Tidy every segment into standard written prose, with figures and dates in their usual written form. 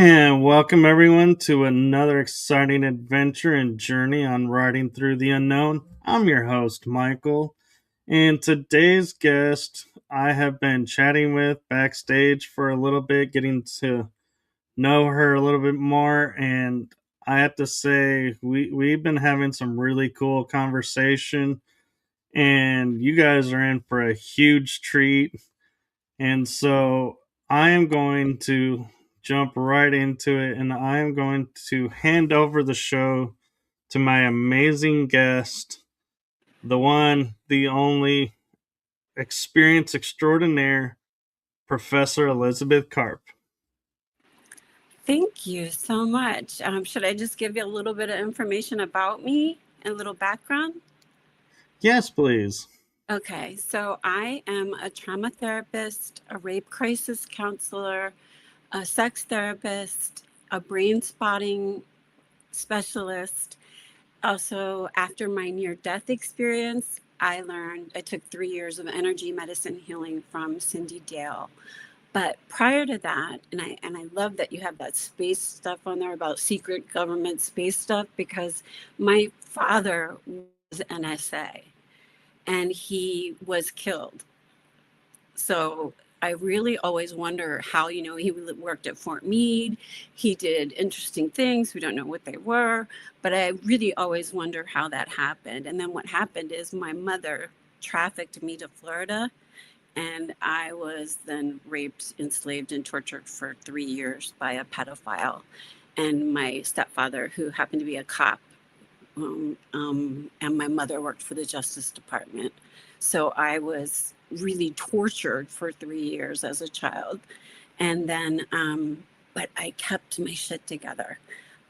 And welcome everyone to another exciting adventure and journey on writing through the unknown. I'm your host, Michael, and today's guest I have been chatting with backstage for a little bit, getting to know her a little bit more. And I have to say, we've been having some really cool conversation, and you guys are in for a huge treat. And so I am going to jump right into it, and I am going to hand over the show to my amazing guest, the one, the only, experience extraordinaire, Professor Elizabeth Karp. Thank you so much. Should I just give you a little bit of information about me and a little background? Yes, please. Okay, so I am a trauma therapist, a rape crisis counselor, a sex therapist, a brain spotting specialist. Also, after my near-death experience, I took 3 years of energy medicine healing from Cindy Dale. But prior to that, and I love that you have that space stuff on there about secret government space stuff, because my father was NSA and he was killed. So I really always wonder how, he worked at Fort Meade. He did interesting things. We don't know what they were, but I really always wonder how that happened. And then what happened is my mother trafficked me to Florida, and I was then raped, enslaved, and tortured for 3 years by a pedophile. And my stepfather, who happened to be a cop, and my mother worked for the Justice Department. So I was really tortured for 3 years as a child. And then, but I kept my shit together.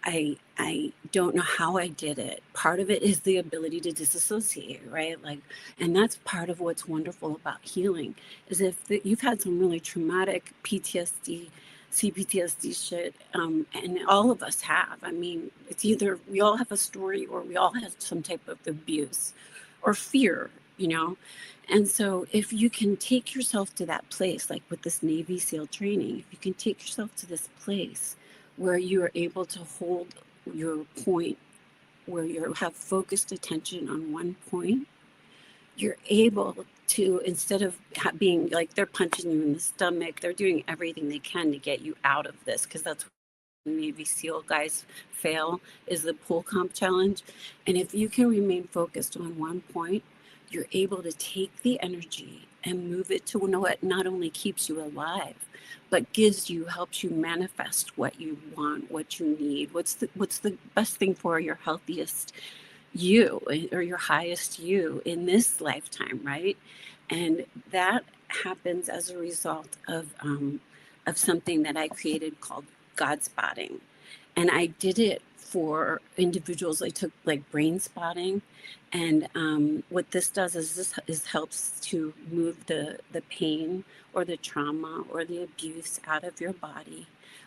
I don't know how I did it. Part of it is the ability to disassociate, right? Like, and that's part of what's wonderful about healing is you've had some really traumatic PTSD, C-PTSD shit, and all of us have. I mean, it's either we all have a story or we all have some type of abuse or fear. And so if you can take yourself to that place, like with this Navy SEAL training, if you can take yourself to this place where you are able to hold your point, where you have focused attention on one point, you're able to, instead of being like they're punching you in the stomach, they're doing everything they can to get you out of this, because that's what Navy SEAL guys fail, is the pull comp challenge. And if you can remain focused on one point, you're able to take the energy and move it to what not only keeps you alive, but helps you manifest what you want, what you need, what's the best thing for your healthiest you or your highest you in this lifetime, right? And that happens as a result of something that I created called God spotting. And I did it for individuals. I took like brain spotting. And what this does is helps to move the pain or the trauma or the abuse out of your body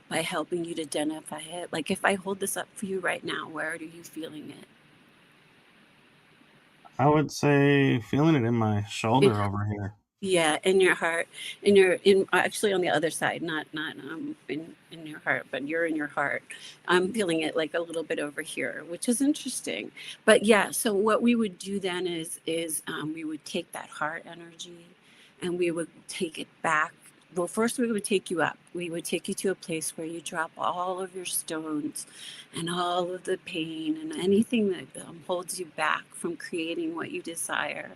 by helping you to identify it. Like if I hold this up for you right now, where are you feeling it? I would say feeling it in my It shoulder over here. Yeah, in your heart, in your in actually on the other side, not in your heart, but you're in your heart. I'm feeling it like a little bit over here, which is interesting. But yeah, so what we would do then is we would take that heart energy, and we would take it back. Well, first we would take you up. We would take you to a place where you drop all of your stones and all of the pain and anything that holds you back from creating what you desire.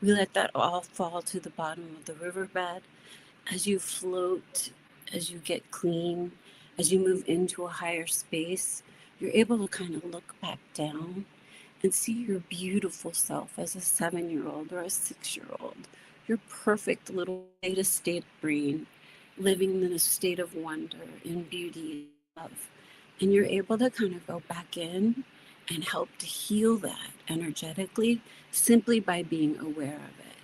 We let that all fall to the bottom of the riverbed. As you float, as you get clean, as you move into a higher space, you're able to kind of look back down and see your beautiful self as a 7-year-old or a 6-year-old, your perfect little state of brain, living in a state of wonder, in beauty, love. And you're able to kind of go back in and help to heal that energetically simply by being aware of it.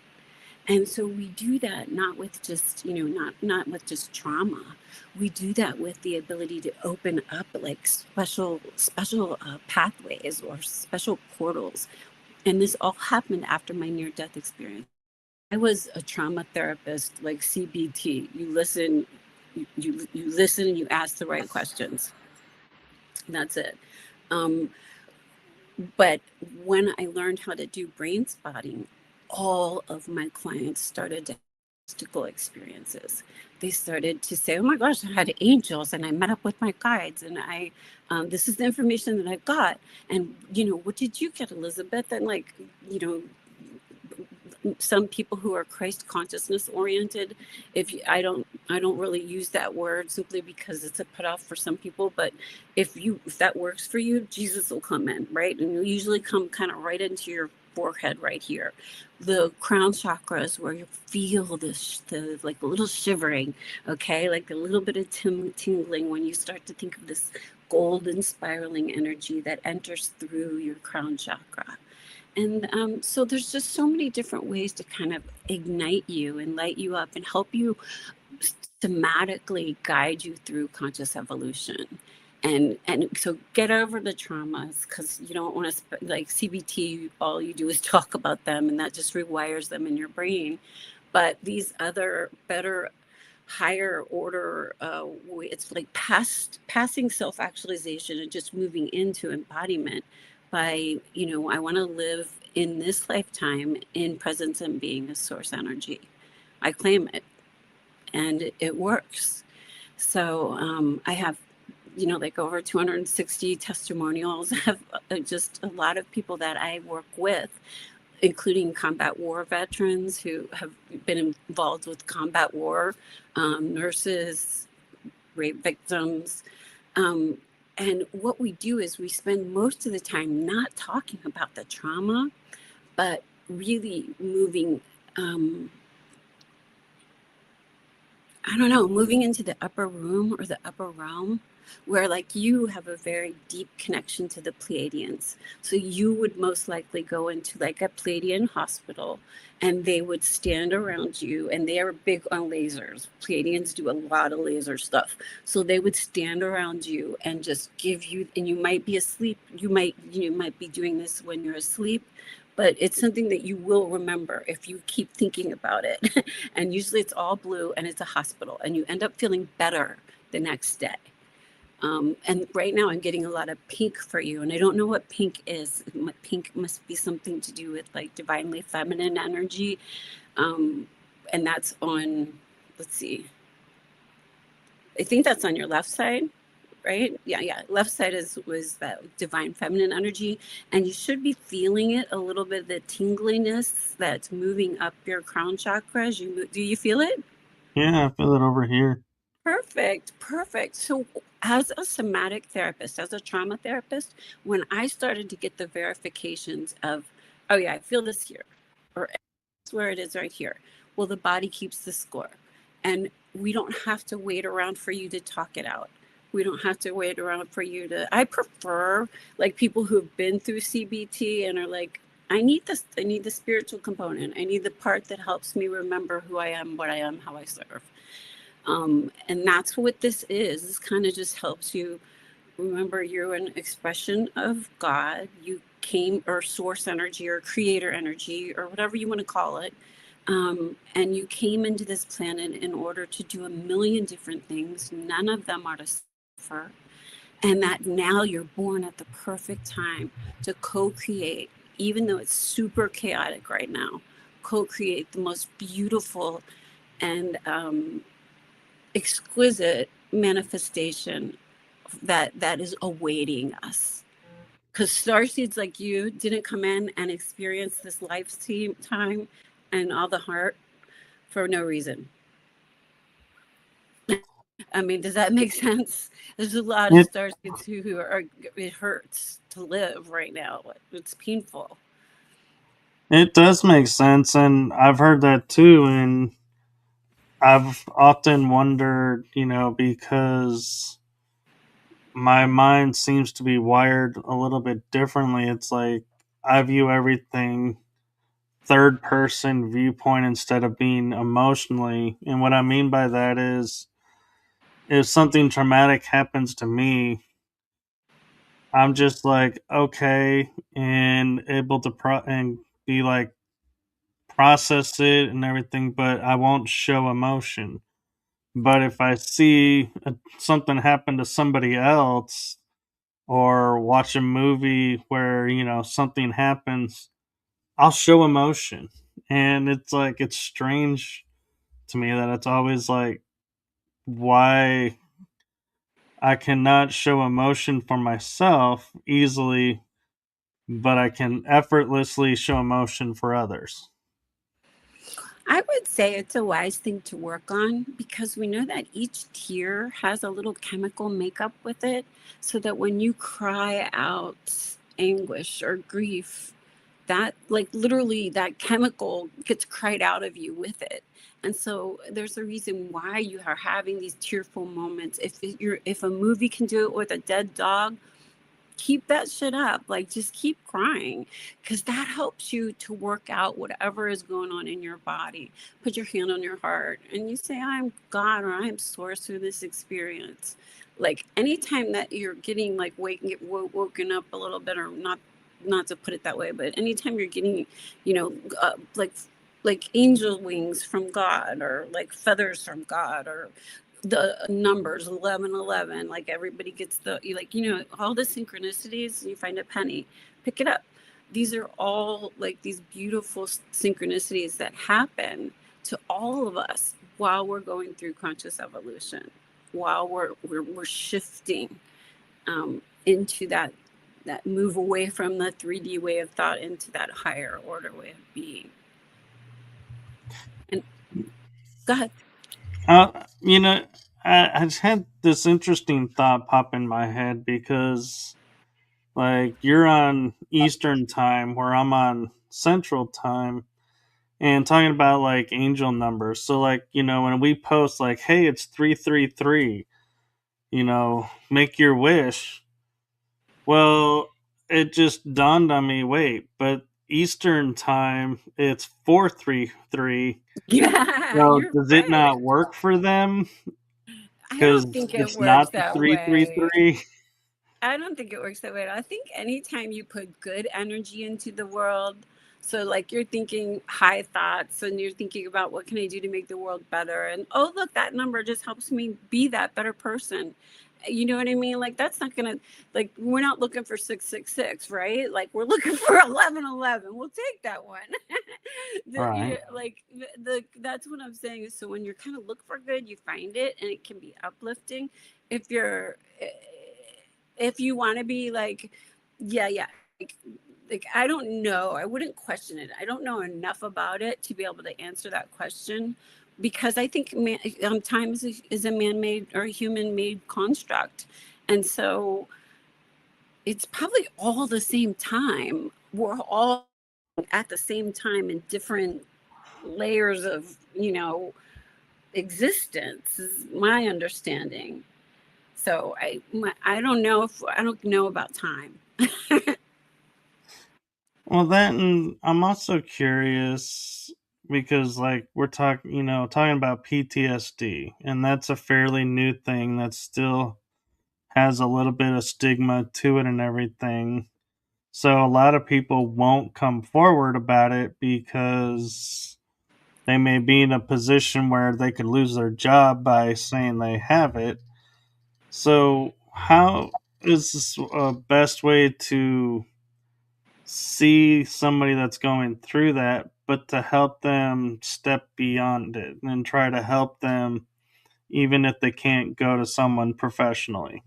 And so we do that not with just, not with just trauma. We do that with the ability to open up like special pathways or special portals. And this all happened after my near-death experience. I was a trauma therapist, like CBT. You listen you listen and you ask the right questions. That's it. Um, but when I learned how to do brain spotting, all of my clients started to have mystical experiences. They started to say, "Oh my gosh, I had angels, and I met up with my guides, and this is the information that I got." And what did you get, Elizabeth? And like, you know, some people who are Christ consciousness oriented, if you, I don't really use that word simply because it's a put off for some people, but if that works for you, Jesus will come in, right? And you'll usually come kind of right into your forehead right here. The crown chakras where you feel the like a little shivering, okay, like a little bit of tingling when you start to think of this golden spiraling energy that enters through your crown chakra. And so there's just so many different ways to kind of ignite you and light you up and help you systematically guide you through conscious evolution. And so get over the traumas, because you don't want to like CBT, all you do is talk about them, and that just rewires them in your brain. But these other better, higher order, it's like passing self-actualization and just moving into embodiment by, I want to live in this lifetime in presence and being a source energy. I claim it, and it works. So I have, like over 260 testimonials. I have just a lot of people that I work with, including combat war veterans who have been involved with combat war, nurses, rape victims. Um, and what we do is we spend most of the time not talking about the trauma, but really moving, I don't know, moving into the upper room or the upper realm, where like you have a very deep connection to the Pleiadians. So you would most likely go into like a Pleiadian hospital, and they would stand around you, and they are big on lasers. Pleiadians do a lot of laser stuff. So they would stand around you and just give you, and you might be asleep. You might be doing this when you're asleep, but it's something that you will remember if you keep thinking about it. And usually it's all blue and it's a hospital, and you end up feeling better the next day. And right now I'm getting a lot of pink for you, and I don't know what pink is. Pink must be something to do with like divinely feminine energy. And that's on, let's see, I think that's on your left side, right? Yeah. Left side was that divine feminine energy, and you should be feeling it a little bit, the tingliness that's moving up your crown chakra. Do you feel it? Yeah, I feel it over here. Perfect. So, as a somatic therapist, as a trauma therapist, when I started to get the verifications of, oh yeah, I feel this here, or that's where it is right here. Well, the body keeps the score, and we don't have to wait around for you to talk it out. We don't have to wait around for you to. I prefer like people who've been through CBT and are like, I need this. I need the spiritual component. I need the part that helps me remember who I am, what I am, how I serve. And that's what this is. This kind of just helps you remember you're an expression of God. You came, or source energy, or creator energy, or whatever you want to call it. And you came into this planet in order to do a million different things. None of them are to suffer. And that now you're born at the perfect time to co create, even though it's super chaotic right now, co create the most beautiful and exquisite manifestation that is awaiting us, because starseeds like you didn't come in and experience this lifetime and all the heart for no reason. I mean, does that make sense? There's a lot of It starseeds who are, it hurts to live right now. It's painful. it does make sense, and I've heard that too, and I've often wondered, because my mind seems to be wired a little bit differently. It's like I view everything third person viewpoint instead of being emotionally. And what I mean by that is if something traumatic happens to me, I'm just like, okay, and able to and be like process it and everything, but I won't show emotion. But if I see something happen to somebody else, or watch a movie where, something happens, I'll show emotion. And it's like, it's strange to me that it's always like, why I cannot show emotion for myself easily, but I can effortlessly show emotion for others. I would say it's a wise thing to work on because we know that each tear has a little chemical makeup with it, so that when you cry out anguish or grief, that, like, literally that chemical gets cried out of you with it. And so there's a reason why you are having these tearful moments. If a movie can do it with a dead dog, keep that shit up. Like, just keep crying, because that helps you to work out whatever is going on in your body. Put your hand on your heart and you say, I'm God, or I'm source through this experience. Like, anytime that you're getting like woken up a little bit, or not to put it that way, but anytime you're getting, you know, like angel wings from God, or like feathers from God, or the numbers 1111, like everybody gets the, like, all the synchronicities, you find a penny, pick it up. These are all like these beautiful synchronicities that happen to all of us while we're going through conscious evolution, while we're shifting into that move away from the 3D way of thought into that higher order way of being. And go ahead. You know, I just had this interesting thought pop in my head because, like, you're on Eastern time where I'm on Central time, and talking about like angel numbers. So, like, when we post, like, hey, it's 333, make your wish. Well, it just dawned on me, wait, but Eastern time, it's 433. Yeah, So, you're does it right. not work for them? I Because don't think it it's works not the that way. 333. I don't think it works that way. I think anytime you put good energy into the world, so like you're thinking high thoughts and you're thinking about what can I do to make the world better? And oh, look, that number just helps me be that better person. You know what I mean? Like, that's not gonna, like, we're not looking for 666, right? Like, we're looking for 1111. We'll take that one. Right. Like that's what I'm saying. Is so when you're kind of look for good, you find it, and it can be uplifting. If you're if you want to be like, yeah, like I don't know, I wouldn't question it. I don't know enough about it to be able to answer that question, because I think time is a man-made or a human-made construct, and so it's probably all the same time. We're all at the same time in different layers of existence, is my understanding. So I don't know if I don't know about time. Well, that, and I'm also curious because, like, we're talking about PTSD, and that's a fairly new thing that still has a little bit of stigma to it and everything. So a lot of people won't come forward about it because they may be in a position where they could lose their job by saying they have it. So how is this a best way to see somebody that's going through that, but to help them step beyond it and try to help them even if they can't go to someone professionally?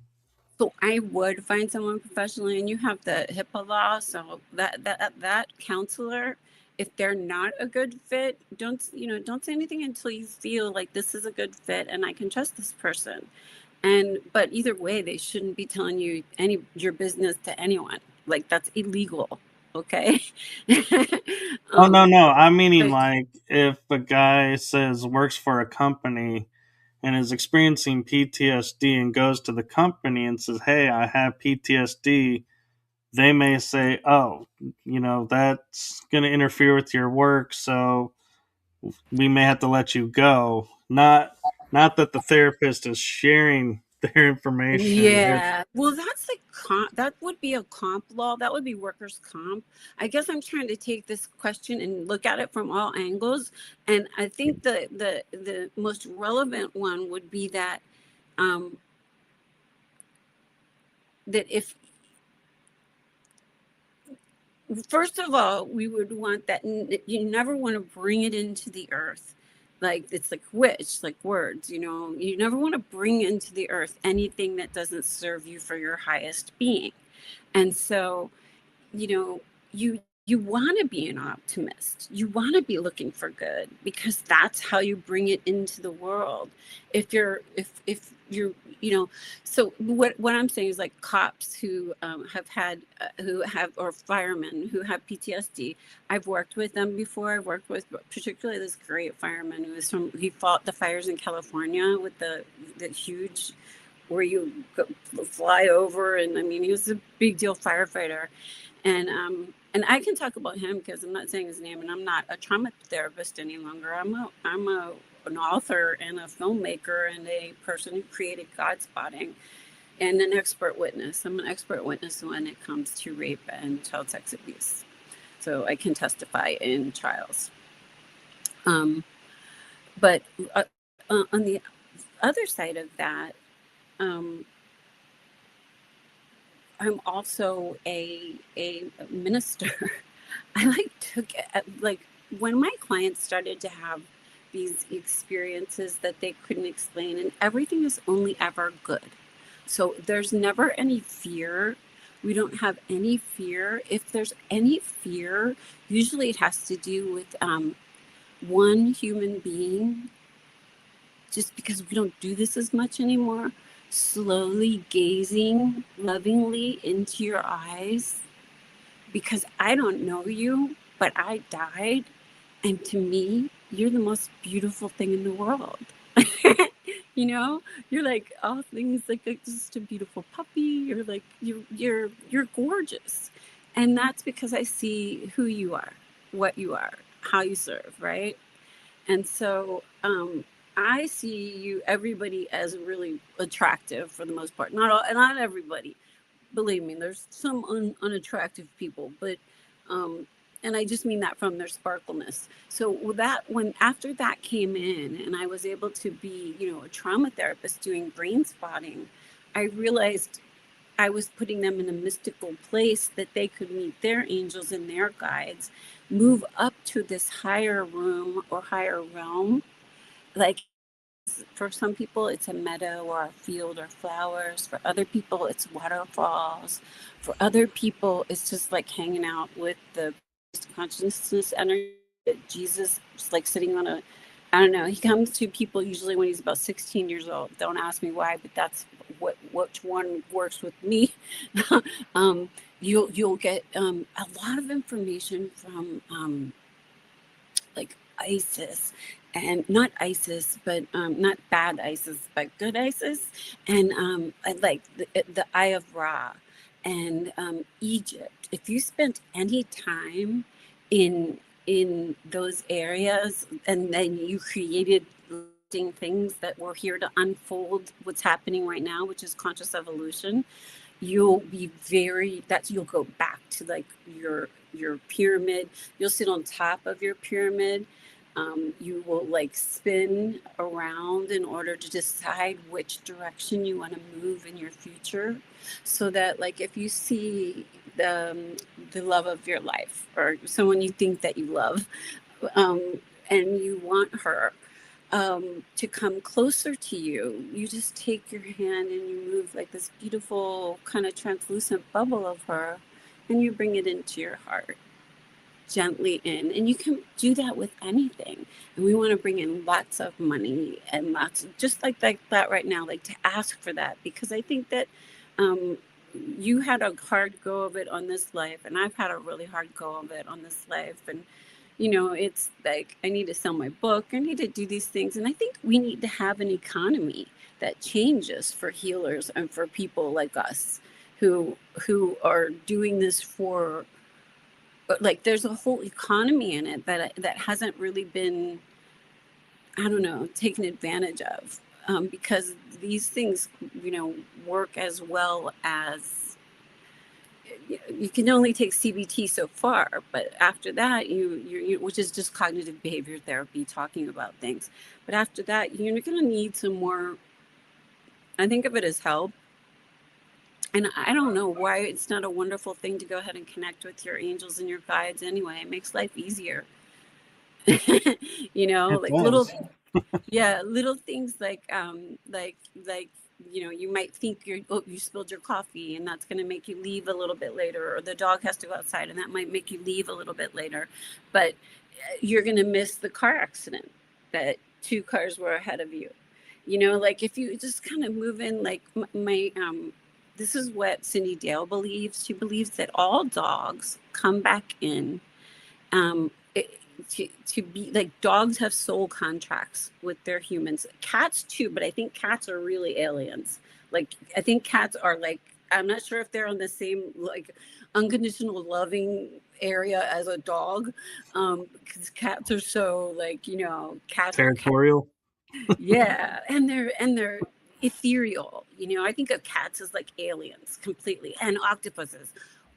So I would find someone professionally, and you have the HIPAA law, so that counselor, if they're not a good fit, don't say anything until you feel like this is a good fit and I can trust this person. And but either way, they shouldn't be telling you any your business to anyone. Like, that's illegal. Okay. Oh, no, um, no. I'm meaning, like, like, if a guy says works for a company and is experiencing PTSD and goes to the company and says, "Hey, I have PTSD," they may say, "Oh, that's going to interfere with your work, so we may have to let you go." Not that the therapist is sharing. their information. Yeah. Well, that's like that would be a comp law. That would be workers' comp. I guess I'm trying to take this question and look at it from all angles. And I think the most relevant one would be that um, that if first of all, we would want that you never want to bring it into the earth. Like it's like witch, like words, you never want to bring into the earth anything that doesn't serve you for your highest being. And so, you know, you want to be an optimist. You want to be looking for good because that's how you bring it into the world. If you're, so what I'm saying is like cops who or firemen who have PTSD. I've worked with them before. I've worked with particularly this great fireman he fought the fires in California with the huge where you fly over, and I mean he was a big deal firefighter, and I can talk about him because I'm not saying his name, and I'm not a trauma therapist any longer. I'm an author and a filmmaker and a person who created God Spotting and an expert witness. I'm an expert witness when it comes to rape and child sex abuse, so I can testify in trials. But on the other side of that, I'm also a minister. I like when my clients started to have these experiences that they couldn't explain, and everything is only ever good. So there's never any fear. We don't have any fear. If there's any fear, usually it has to do with one human being, just because we don't do this as much anymore, slowly gazing lovingly into your eyes, because I don't know you, but I died. And to me, you're the most beautiful thing in the world. You're like all things, like just a beautiful puppy. You're like, you're gorgeous. And that's because I see who you are, what you are, how you serve, right? And so I see everybody as really attractive for the most part. Not everybody. Believe me, there's some unattractive people, but and I just mean that from their sparkleness. So when after that came in, and I was able to be, a trauma therapist doing brain spotting, I realized I was putting them in a mystical place that they could meet their angels and their guides, move up to this higher room or higher realm. Like for some people, it's a meadow or a field or flowers. For other people, it's waterfalls. For other people, it's just like hanging out with the consciousness energy. Jesus, just like sitting on I don't know. He comes to people usually when he's about 16 years old. Don't ask me why, but that's which one works with me. You'll get a lot of information from like ISIS, and not ISIS, but not bad ISIS, but good ISIS, and like the Eye of Ra, and Egypt. If you spent any time in those areas, and then you created things that were here to unfold what's happening right now, which is conscious evolution, you'll go back to like your pyramid. You'll sit on top of your pyramid. You will like spin around in order to decide which direction you want to move in your future, so that like if you see the love of your life or someone you think that you love, and you want her to come closer to you, you just take your hand and you move like this beautiful kind of translucent bubble of her, and you bring it into your heart gently in. And you can do that with anything. And we want to bring in lots of money and just like that right now, like to ask for that, because I think that you had a hard go of it on this life, and I've had a really hard go of it on this life. And it's like I need to sell my book, I need to do these things, and I think we need to have an economy that changes for healers and for people like us who are doing this for, like, there's a whole economy in it that hasn't really been, I don't know, taken advantage of. because these things, work as well as you can only take CBT so far, but after that, you which is just cognitive behavior therapy, talking about things. But after that, you're going to need some more. I think of it as help. And I don't know why it's not a wonderful thing to go ahead and connect with your angels and your guides anyway. It makes life easier. It Like does. little things like you might think you spilled your coffee, and that's going to make you leave a little bit later, or the dog has to go outside and that might make you leave a little bit later, but you're going to miss the car accident that two cars were ahead of you. Like if you just kind of move in, like my this is what Cindy Dale believes. She believes that all dogs come back in to be like, dogs have soul contracts with their humans, cats too, but I think cats are really aliens. Like I think cats are like, I'm not sure if they're on the same like unconditional loving area as a dog, because cats are so like, cats are Territorial. yeah, and they're ethereal. I think of cats as like aliens completely, and octopuses.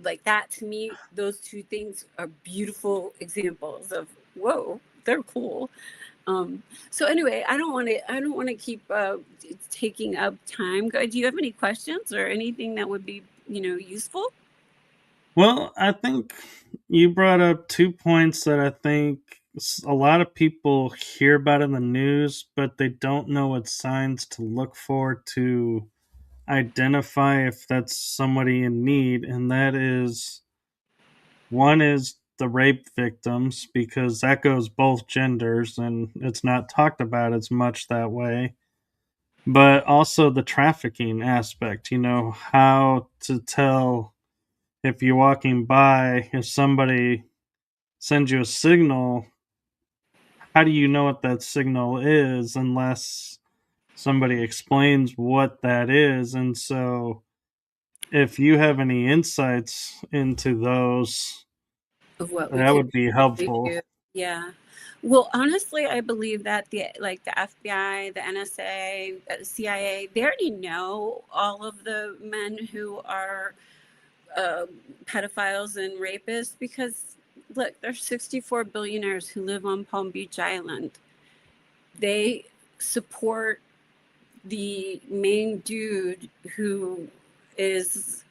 Like that to me, those two things are beautiful examples of whoa, they're cool. Um, so anyway, I don't want to keep taking up time. Do you have any questions or anything that would be useful? Well, I think you brought up 2 points that I think a lot of people hear about in the news, but they don't know what signs to look for to identify if that's somebody in need, and that is, one is the rape victims, because that goes both genders and it's not talked about as much that way. But also the trafficking aspect, how to tell if you're walking by, if somebody sends you a signal, how do you know what that signal is unless somebody explains what that is? And so, if you have any insights into those, Of what we that could would be really helpful. do. Yeah. Well, honestly, I believe that the FBI, the NSA, CIA, they already know all of the men who are uh, pedophiles and rapists, because look, there's 64 billionaires who live on Palm Beach Island. They support the main dude who is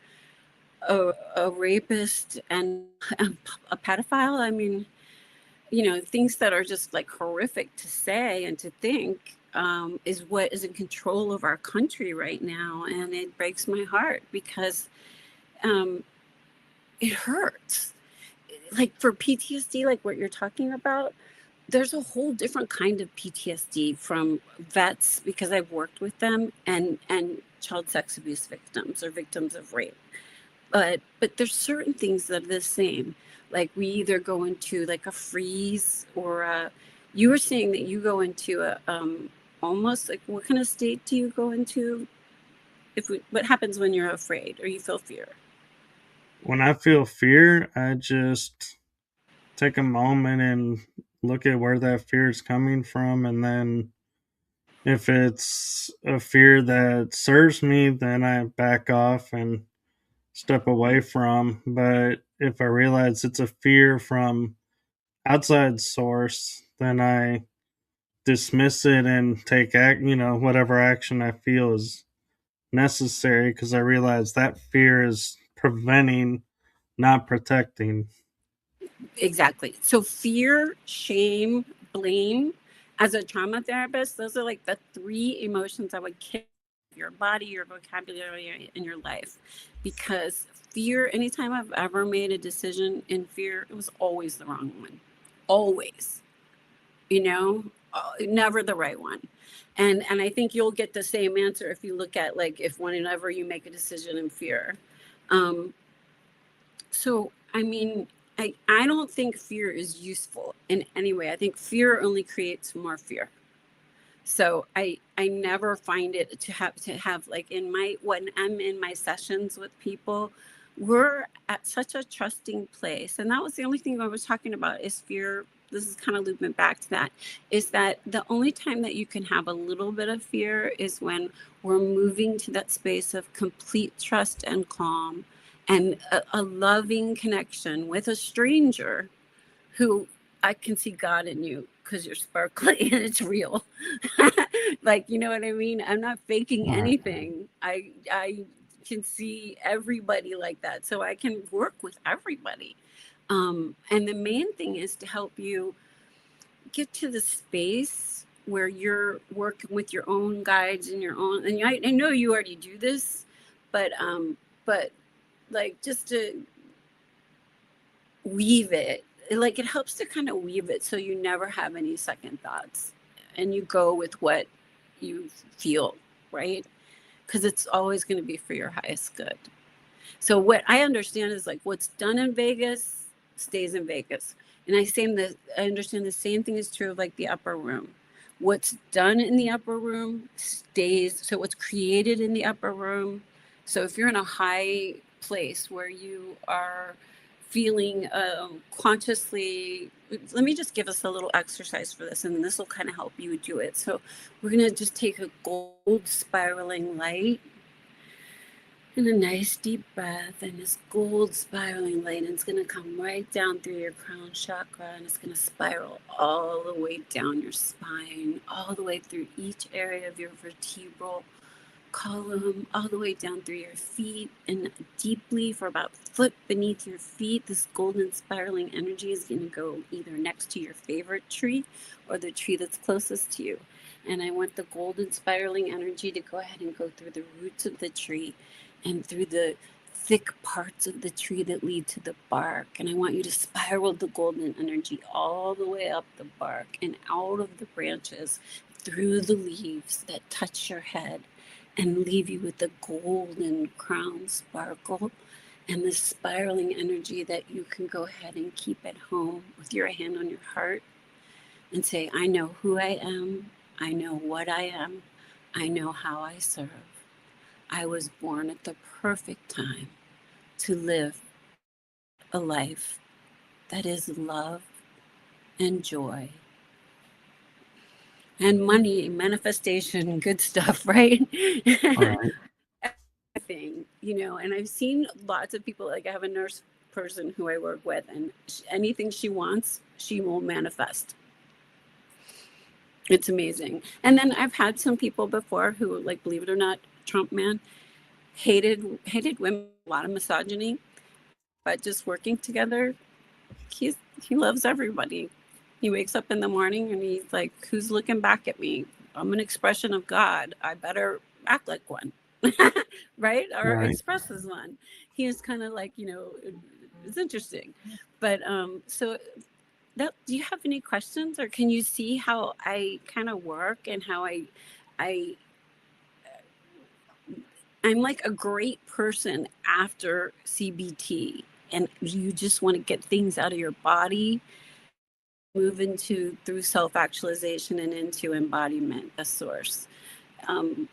a rapist and a pedophile. I mean, things that are just like horrific to say and to think, is what is in control of our country right now. And it breaks my heart because um, it hurts. Like for PTSD, like what you're talking about, there's a whole different kind of PTSD from vets, because I've worked with them, and child sex abuse victims or victims of rape. But there's certain things that are the same. Like we either go into like a freeze, or you were saying that you go into a almost like, what kind of state do you go into? What happens when you're afraid or you feel fear? When I feel fear, I just take a moment and look at where that fear is coming from. And then if it's a fear that serves me, then I back off and step away from. But if I realize it's a fear from outside source, then I dismiss it and take whatever action I feel is necessary, because I realize that fear is preventing, not protecting. Exactly. So fear, shame, blame. As a trauma therapist, those are like the three emotions I would kill your body, your vocabulary, in your life. Because fear, anytime I've ever made a decision in fear, it was always the wrong one. Always. Never the right one. And I think you'll get the same answer if you look at, like, if whenever you make a decision in fear. Um, so, I mean, I don't think fear is useful in any way. I think fear only creates more fear. So I never find it to have like, in my when I'm in my sessions with people, we're at such a trusting place. And that was the only thing I was talking about, is fear this is kind of looping back to that, is that the only time that you can have a little bit of fear is when we're moving to that space of complete trust and calm and a loving connection with a stranger who I can see God in you because you're sparkly and it's real. Like, you know what I mean? I'm not faking Right. anything. I can see everybody like that. So I can work with everybody. And the main thing is to help you get to the space where you're working with your own guides and your own, and I know you already do this, but like just to weave it, like it helps to kind of weave it so you never have any second thoughts and you go with what you feel, right? Because it's always going to be for your highest good. So what I understand is like what's done in Vegas stays in Vegas. And I understand the same thing is true of like the upper room. What's done in the upper room stays. So what's created in the upper room. So if you're in a high place where you are feeling consciously, let me just give us a little exercise for this, and this will kind of help you do it. So we're going to just take a gold spiraling light and a nice deep breath, and this gold spiraling light, and it's going to come right down through your crown chakra, and it's going to spiral all the way down your spine, all the way through each area of your vertebral column, all the way down through your feet, and deeply for about a foot beneath your feet. This golden spiraling energy is going to go either next to your favorite tree or the tree that's closest to you. And I want the golden spiraling energy to go ahead and go through the roots of the tree and through the thick parts of the tree that lead to the bark. And I want you to spiral the golden energy all the way up the bark and out of the branches, through the leaves that touch your head, and leave you with the golden crown sparkle and the spiraling energy that you can go ahead and keep at home with your hand on your heart and say, I know who I am. I know what I am. I know how I serve. I was born at the perfect time to live a life that is love and joy and money, manifestation, good stuff, right? Right. Thing, you know, and I've seen lots of people, like I have a nurse person who I work with, and anything she wants, she will manifest. It's amazing. And then I've had some people before who, like, believe it or not, Trump man hated women, a lot of misogyny, but just working together, he loves everybody. He wakes up in the morning and he's like, who's looking back at me? I'm an expression of God. I better act like one. Right? Or Right. express as one. He is kind of like, you know, it's interesting. But so that, do you have any questions, or can you see how I kind of work and how I I'm like a great person after CBT, and you just want to get things out of your body, move into through self-actualization and into embodiment, a source. Um,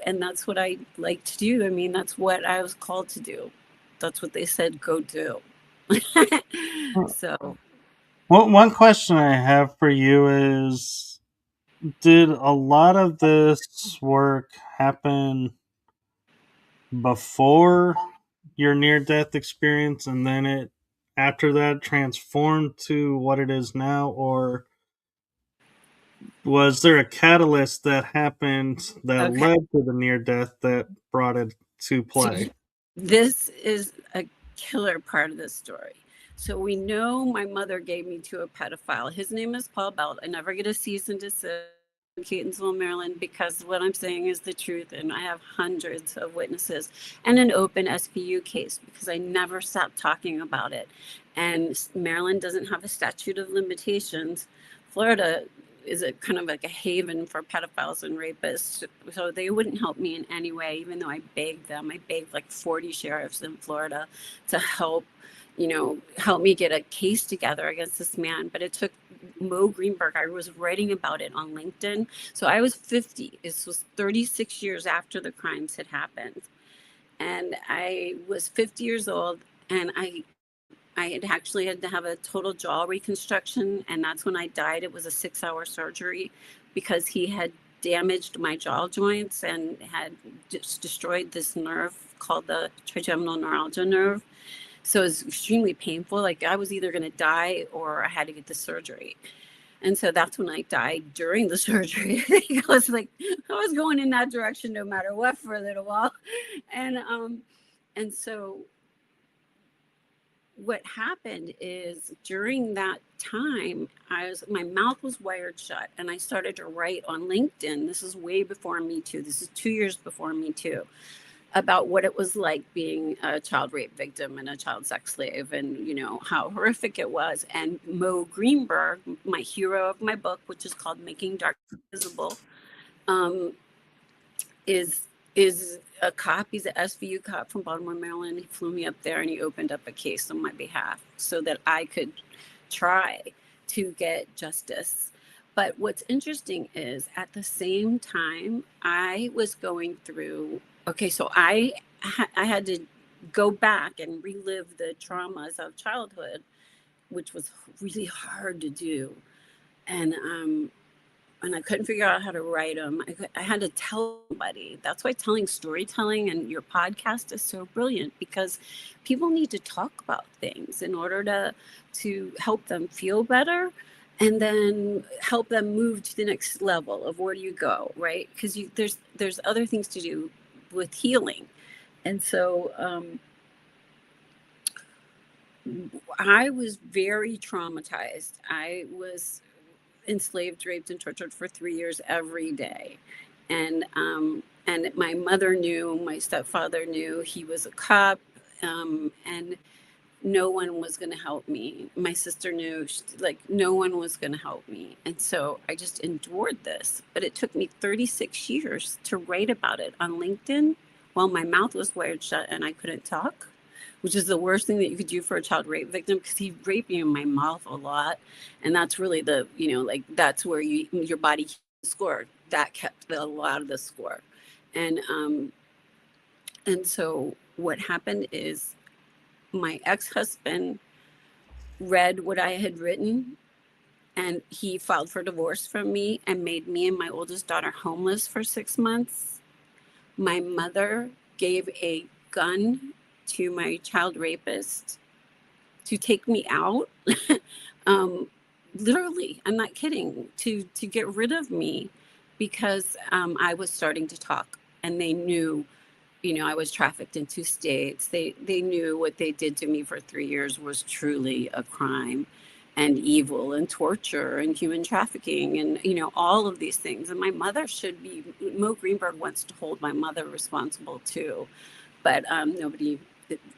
and that's what I like to do. I mean, that's what I was called to do. That's what they said, go do. So, Well, one question I have for you is, did a lot of this work happen before your near death experience and then it after that transformed to what it is now, or was there a catalyst that happened that okay. led to the near death that brought it to So play? this is a killer part of this story. So we know my mother gave me to a pedophile. His name is Paul Belt. I never get a cease and desist in Catonsville, Maryland, because what I'm saying is the truth, and I have hundreds of witnesses and an open SVU case because I never stopped talking about it. And Maryland doesn't have a statute of limitations. Florida is a kind of like a haven for pedophiles and rapists. So they wouldn't help me in any way, even though I begged them. I begged like 40 sheriffs in Florida to help, you know, help me get a case together against this man. But it took Mo Greenberg. I was writing about it on LinkedIn. So I was 50. This was 36 years after the crimes had happened. And I was 50 years old, and I had actually had to have a total jaw reconstruction, and that's when I died. It was a 6-hour surgery because he had damaged my jaw joints and had just destroyed this nerve called the trigeminal neuralgia nerve. So it was extremely painful. Like I was either going to die or I had to get the surgery. And so that's when I died during the surgery. I was like, I was going in that direction no matter what for a little while. And so what happened is during that time, my mouth was wired shut, and I started to write on LinkedIn. This is way before Me Too. This is 2 years before Me Too, about what it was like being a child rape victim and a child sex slave, and how horrific it was. And Mo Greenberg, my hero of my book, which is called Making Dark Visible, um, is a cop. He's an SVU cop from Baltimore, Maryland. He flew me up there and he opened up a case on my behalf so that I could try to get justice. But what's interesting is at the same time, I was going through, so I had to go back and relive the traumas of childhood, which was really hard to do. And I couldn't figure out how to write them. I had to tell somebody. That's why storytelling and your podcast is so brilliant, because people need to talk about things in order to help them feel better, and then help them move to the next level of where do you go, right? Because there's other things to do with healing. And so I was very traumatized. I was enslaved, raped, and tortured for 3 years every day. And my mother knew, my stepfather knew, he was a cop, and no one was going to help me. My sister knew, no one was going to help me. And so I just endured this. But it took me 36 years to write about it on LinkedIn while my mouth was wired shut and I couldn't talk, which is the worst thing that you could do for a child rape victim, because he raped me in my mouth a lot. And that's really that's where your body score. That kept a lot of the score. And so what happened is my ex-husband read what I had written, and he filed for divorce from me and made me and my oldest daughter homeless for 6 months. My mother gave a gun to my child rapist to take me out. Literally, I'm not kidding, to get rid of me, because I was starting to talk, and they knew, I was trafficked in 2 states. They knew what they did to me for 3 years was truly a crime and evil and torture and human trafficking and, all of these things. And my mother Mo Greenberg wants to hold my mother responsible too. But nobody,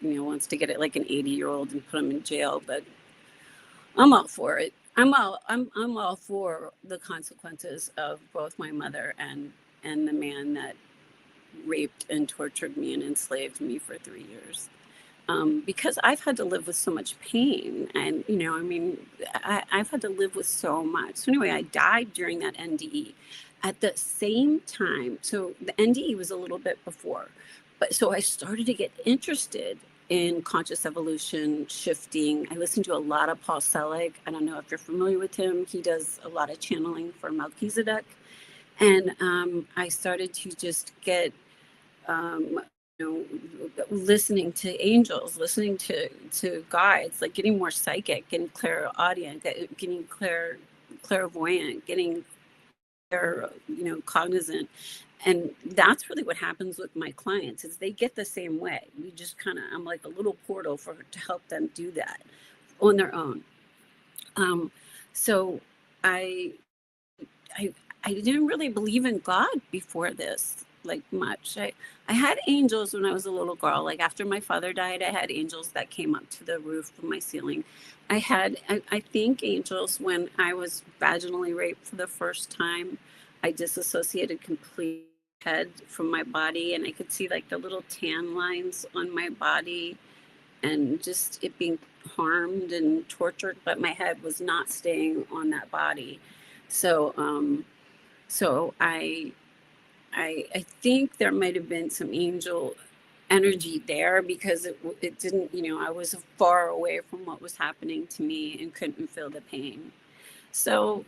wants to get it like an 80-year-old and put him in jail. But I'm all for it. I'm all for the consequences of both my mother and the man that raped and tortured me and enslaved me for 3 years. Because I've had to live with so much pain, and I've had to live with so much. So anyway, I died during that NDE. At the same time, so the NDE was a little bit before, but so I started to get interested in conscious evolution, shifting. I listened to a lot of Paul Selig. I don't know if you're familiar with him. He does a lot of channeling for Melchizedek. And I started to just get, listening to angels, listening to guides, like getting more psychic and clairaudient, getting clairvoyant, getting cognizant. And that's really what happens with my clients, is they get the same way. We just I'm like a little portal to help them do that on their own. So I didn't really believe in God before this, like much. I had angels when I was a little girl. Like after my father died, I had angels that came up to the roof of my ceiling. I think angels when I was vaginally raped for the first time. I disassociated completely head from my body, and I could see like the little tan lines on my body and just it being harmed and tortured, but my head was not staying on that body. So I think there might have been some angel energy there because it didn't, I was far away from what was happening to me and couldn't feel the pain. So,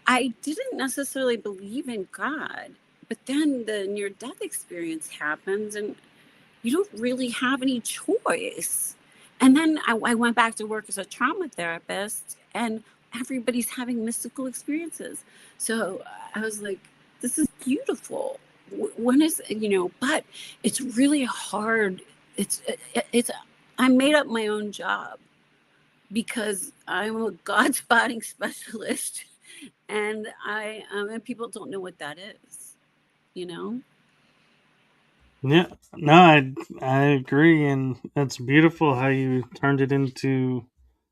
I didn't necessarily believe in God, but then the near death experience happens and you don't really have any choice. And then I went back to work as a trauma therapist, and everybody's having mystical experiences. So I was like, this is beautiful. When is, but it's really hard. It's, I made up my own job because I'm a God spotting specialist, and and people don't know what that is, you know? Yeah, no, I agree, and it's beautiful how you turned it into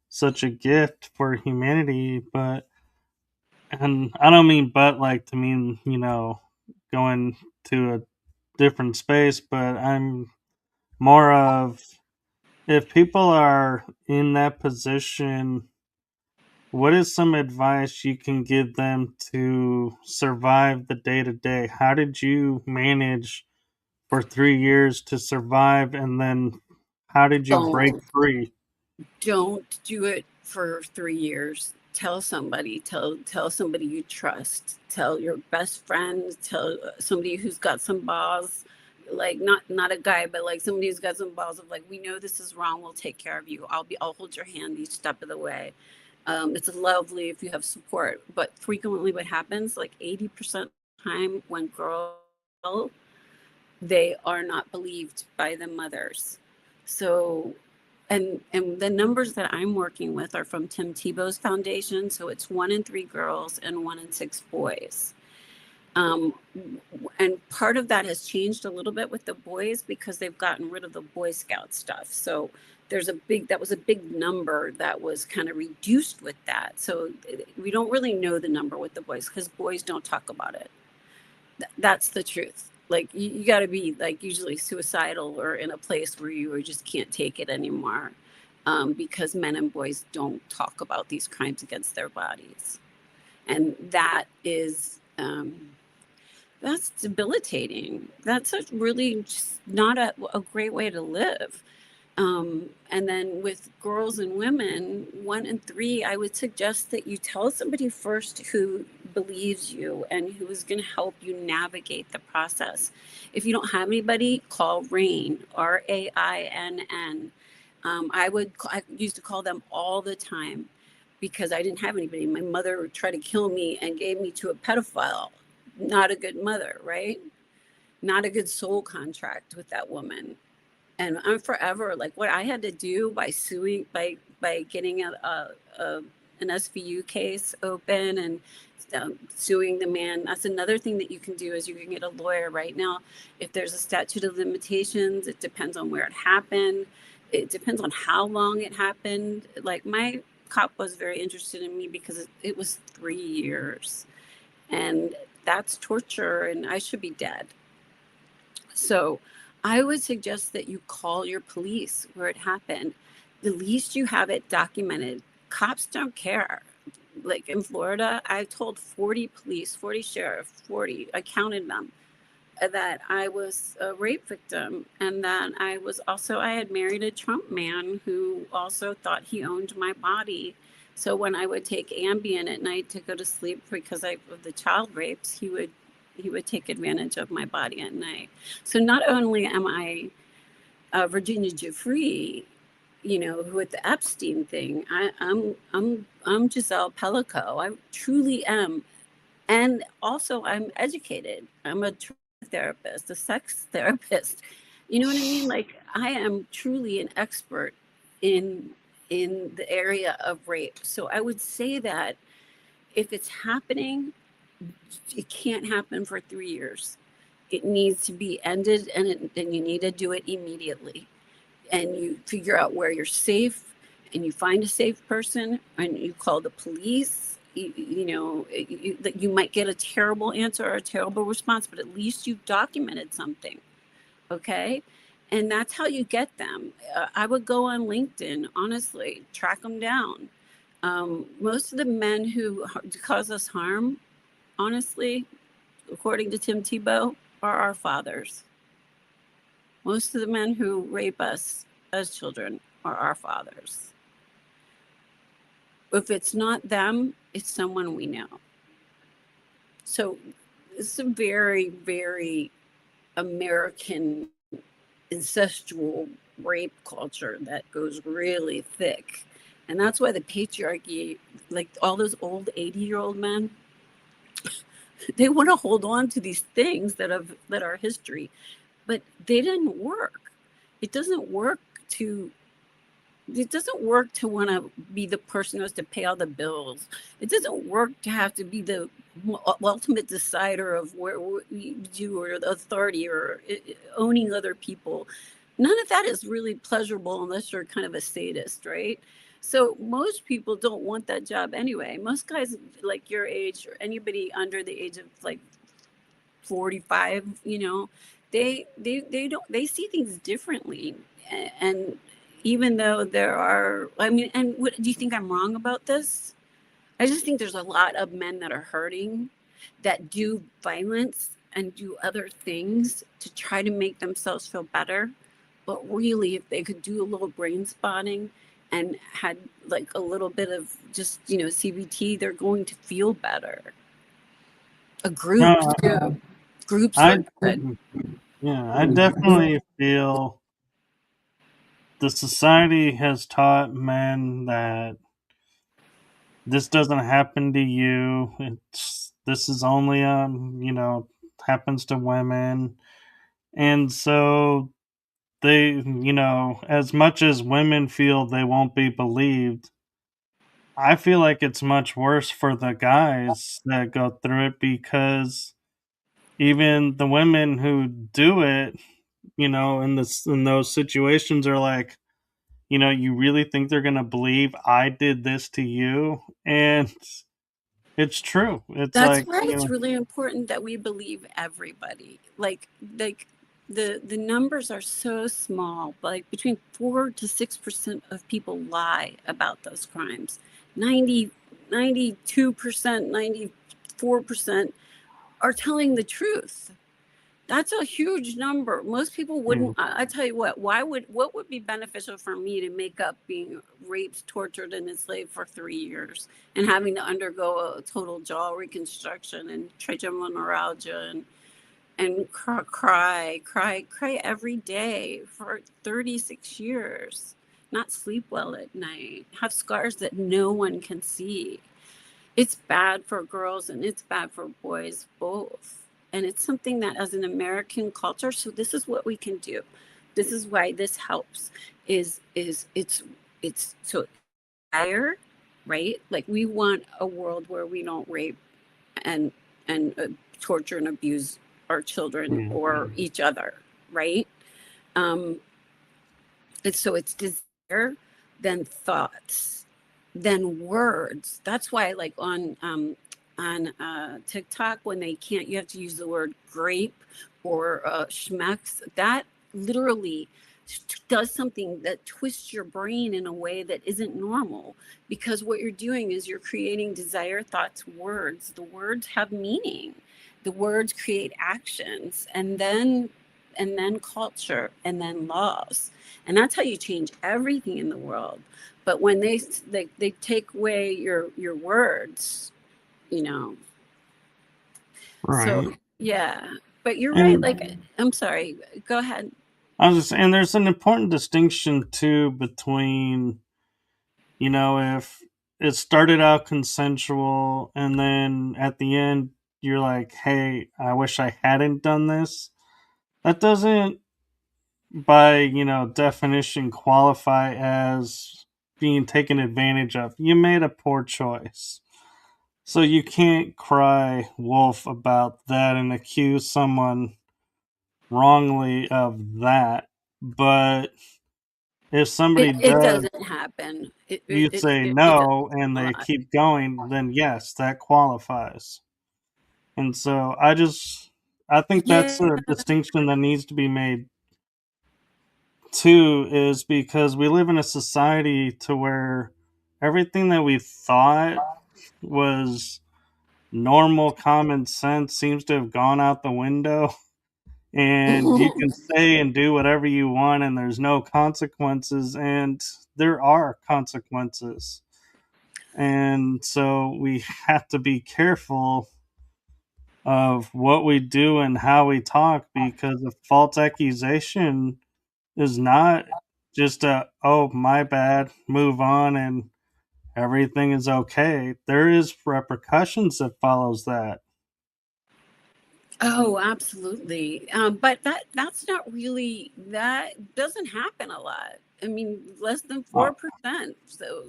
such a gift for humanity. But, and I don't mean but like to mean, going to a different space, but I'm more of, if people are in that position, what is some advice you can give them to survive the day to day? How did you manage for 3 years to survive, and then how did you break Don't free? don't do it for 3 years. Tell somebody, tell somebody you trust, tell your best friend, tell somebody who's got some balls, like not a guy, but like somebody who's got some balls of like, we know this is wrong, we'll take care of you, I'll hold your hand each step of the way. It's lovely if you have support, but frequently what happens, like 80% of the time when girls, they are not believed by the mothers. So, and the numbers that I'm working with are from Tim Tebow's foundation. So it's 1 in 3 girls and 1 in 6 boys. Um, and part of that has changed a little bit with the boys because they've gotten rid of the Boy Scout stuff. So that was a big number that was kind of reduced with that. So we don't really know the number with the boys because boys don't talk about it. That's the truth. Like you got to be like usually suicidal or in a place where you just can't take it anymore, because men and boys don't talk about these crimes against their bodies, and that's debilitating. That's really just not a great way to live. And then with girls and women, 1 in 3, I would suggest that you tell somebody first who believes you and who is going to help you navigate the process. If you don't have anybody, call RAINN, RAINN. I used to call them all the time because I didn't have anybody. My mother tried to kill me and gave me to a pedophile. Not a good mother, right? Not a good soul contract with that woman. And I'm forever like what I had to do by suing, by getting an SVU case open and suing the man. That's another thing that you can do is you can get a lawyer right now. If there's a statute of limitations, it depends on where it happened. It depends on how long it happened. Like my cop was very interested in me because it was 3 years, and that's torture, and I should be dead. So I would suggest that you call your police where it happened. The least you have it documented. Cops don't care. Like in Florida, I told 40 police, 40 sheriff, 40, I counted them, that I was a rape victim and that I had married a Trump man who also thought he owned my body. So when I would take Ambien at night to go to sleep because of the child rapes, he would take advantage of my body at night. So not only am I Virginia Giuffre, with the Epstein thing, I'm Giselle Pellico. I truly am, and also I'm educated. I'm a therapist, a sex therapist. You know what I mean? Like I am truly an expert in the area of rape. So I would say that if it's happening, it can't happen for 3 years. It needs to be ended, and you need to do it immediately. And you figure out where you're safe, and you find a safe person, and you call the police. You might get a terrible answer or a terrible response, but at least you've documented something. Okay. And that's how you get them. I would go on LinkedIn, honestly, track them down. Most of the men who cause us harm, honestly, according to Tim Tebow, are our fathers. Most of the men who rape us as children are our fathers. If it's not them, it's someone we know. So it's a very, very American incestual rape culture that goes really thick. And that's why the patriarchy, like all those old 80-year-old men, they want to hold on to these things that are history, but they didn't work. It doesn't work to it doesn't work to want to be the person who has to pay all the bills. It doesn't work to have to be the ultimate decider of where you or the authority or owning other people. None of that is really pleasurable unless you're kind of a sadist, right? So most people don't want that job anyway. Most guys like your age or anybody under the age of like 45, they see things differently. And even though there are, I mean, and what do you think I'm wrong about this? I just think there's a lot of men that are hurting, that do violence and do other things to try to make themselves feel better. But really, if they could do a little brain spotting and had like a little bit of just, CBT, they're going to feel better. A group No, too. Groups I are good. yeah, I definitely feel the society has taught men that this doesn't happen to you. This is only happens to women. And so they, as much as women feel they won't be believed, I feel like it's much worse for the guys that go through it, because even the women who do it, in those situations are like, you really think they're going to believe I did this to you? And it's true. It's That's like, why it's really important that we believe everybody. Like the numbers are so small, like between 4 to 6% of people lie about those crimes. 92%, 94% are telling the truth. That's a huge number. Most people mm, wouldn't. I tell you what would be beneficial for me to make up being raped, tortured, and enslaved for 3 years and having to undergo a total jaw reconstruction and trigeminal neuralgia and cry every day for 36 years, not sleep well at night, have scars that no one can see. It's bad for girls and it's bad for boys both. And it's something that as an American culture, so this is what we can do. This is why this helps is it's so higher, right? Like we want a world where we don't rape and and torture and abuse our children mm, or each other, right? Um, it's desire, then thoughts, then words. That's why, like on TikTok, when they can't, you have to use the word grape or schmecks. That literally does something that twists your brain in a way that isn't normal, because what you're doing is you're creating desire, thoughts, words. The words have meaning. The words create actions, and then culture, and then laws, and that's how you change everything in the world. But when they take away your words, you know right. so yeah. But you're right, And like, I'm sorry, go ahead. I was just, and there's an important distinction too between, if it started out consensual and then at the end you're like, hey, I wish I hadn't done this. That doesn't, by, definition, qualify as being taken advantage of. You made a poor choice. So you can't cry wolf about that and accuse someone wrongly of that. But if it, somebody it does, doesn't happen. you say It does no and a they lot. keep going, then yes, that qualifies. And so I think that's Yeah. a distinction that needs to be made too, is because we live in a society to where everything that we thought was normal common sense seems to have gone out the window. and you can say and do whatever you want, and there's no consequences, and there are consequences. And so we have to be careful of what we do and how we talk, because a false accusation is not just a, oh, my bad, move on, and everything is okay. There is repercussions that follows that. Oh, absolutely. But that's not really, that doesn't happen a lot. I mean, less than Oh, 4%.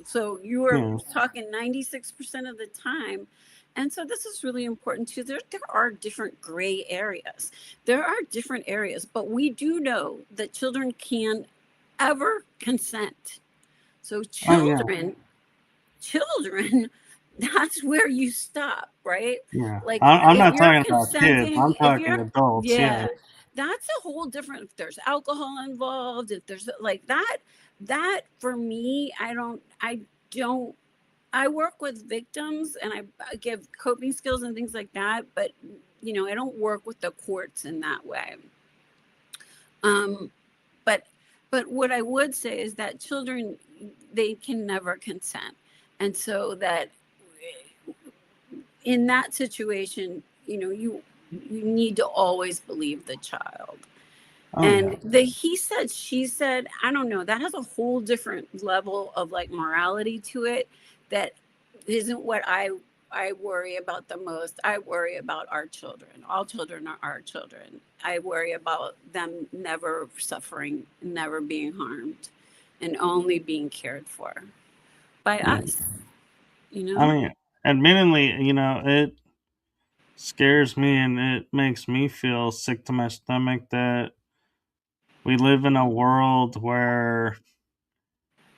So you were yeah. talking 96% of the time. And so this is really important too. There are different gray areas. There are different areas, but we do know that children can ever consent. So Oh, yeah. children, that's where you stop, right? Yeah. Like I'm if not you're talking about kids. consenting, I'm if talking you're, adults. Yeah. yeah, that's a whole different, if there's alcohol involved, if there's like that for me, I don't, I work with victims and I give coping skills and things like that, but I don't work with the courts in that way. Um, but what I would say is that children, they can never consent, and so that in that situation, you need to always believe the child. Oh, yeah. And the he said, she said, I don't know, that has a whole different level of like morality to it that isn't what I worry about the most. I worry about our children. All children are our children. I worry about them never suffering, never being harmed, and only being cared for by Yeah. us, I mean, admittedly, it scares me and it makes me feel sick to my stomach that we live in a world where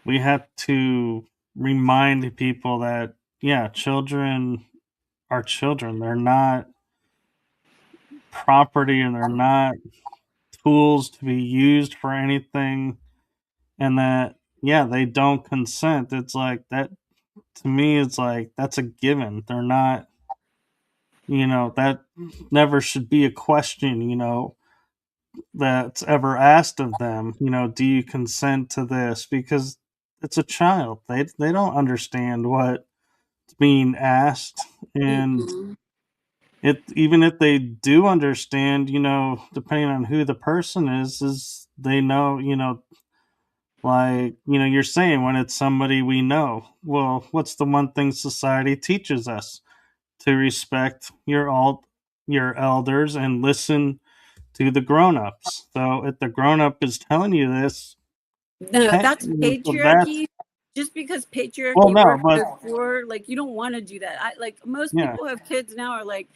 we have to remind people that, yeah, children are children. They're not property, and they're not tools to be used for anything. And that, yeah, they don't consent. It's like that. To me, it's like that's a given. They're not, that never should be a question, that's ever asked of them. Do you consent to this? Because it's a child. They don't understand what's being asked. And Mm-mm. it, even if they do understand, depending on who the person is they know, like, you're saying, when it's somebody we know, well, what's the one thing society teaches us? To respect your elders and listen to the grown-ups. So if the grown-up is telling you this, No, hey, that's so that's, patriarchy. Just because well, patriarchy no, worked but before, like you don't want to do that. I like most yeah, people have kids now are like,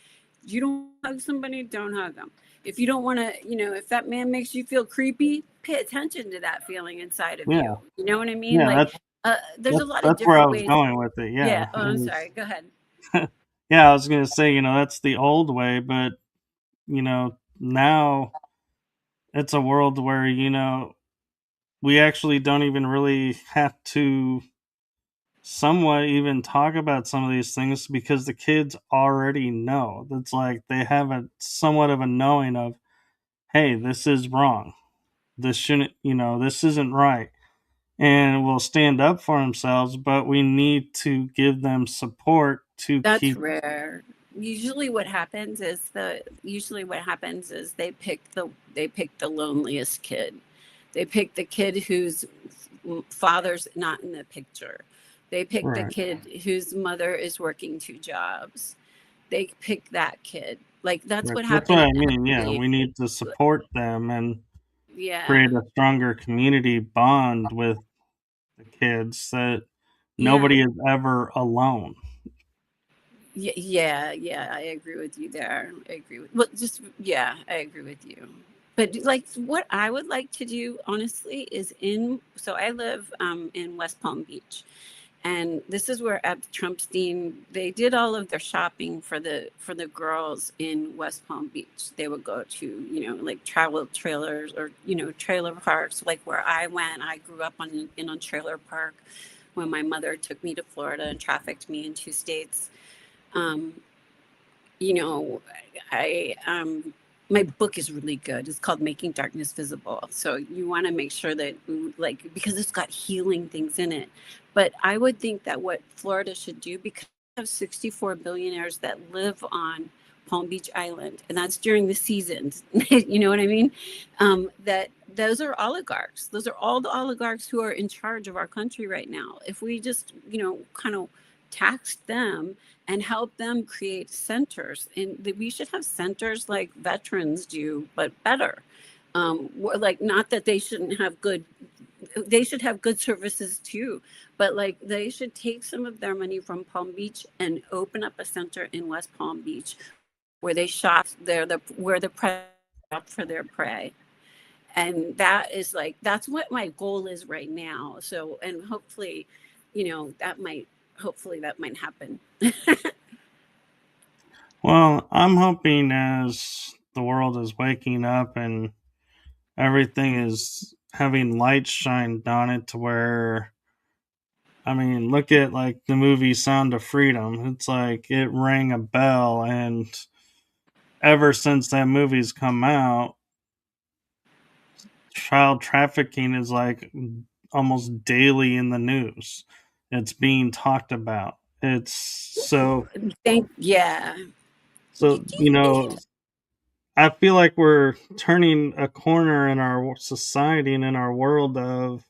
you don't hug somebody, don't hug them. If you don't want to, if that man makes you feel creepy, pay attention to that feeling inside of yeah, you. You know what I mean? yeah, Like, there's a lot of that's where I different was ways. going with it. Yeah. Yeah, Oh, I'm sorry. Go ahead. yeah, I was gonna say, that's the old way, but now it's a world where we actually don't even really have to somewhat even talk about some of these things, because the kids already know. It's like they have a somewhat of a knowing of, hey, this is wrong. This shouldn't, this isn't right. And will stand up for themselves, but we need to give them support to That's keep. rare. Usually what happens is they pick the loneliest kid. They pick the kid whose father's not in the picture. They pick the Right. kid whose mother is working two jobs. They pick that kid. Like that's Right. what That's what happened I mean. Yeah, actually. we need to support them and create Yeah. a stronger community bond with the kids, that Yeah. nobody is ever alone. Yeah, I agree with you there. I agree with, well, just, yeah, I agree with you. But like what I would like to do, honestly, is so I live in West Palm Beach. And this is where at Trumpstein, they did all of their shopping for the girls in West Palm Beach. They would go to, like travel trailers or, trailer parks, like where I went. I grew up in a trailer park when my mother took me to Florida and trafficked me in 2 states. Um, you know, I my book is really good. It's called Making Darkness Visible. So you want to make sure that, like, because it's got healing things in it. But I would think that what Florida should do, because we have 64 billionaires that live on Palm Beach Island, and that's during the seasons. You know what I mean? That those are oligarchs. Those are all the oligarchs who are in charge of our country right now. If we just, kind of taxed them and help them create centers, and we should have centers like veterans do, but better. Like, not that they shouldn't have good, they should have good services too, but like they should take some of their money from Palm Beach and open up a center in West Palm Beach where they shop there, where the prey up for their prey. And that is like, that's what my goal is right now. So, and hopefully, hopefully that might happen. Well, I'm hoping as the world is waking up and everything is having light shined on it to where, I mean, look at like the movie Sound of Freedom. It's like it rang a bell, and ever since that movie's come out, child trafficking is like almost daily in the news. It's being talked about. It's Yeah. so, I feel like we're turning a corner in our society and in our world of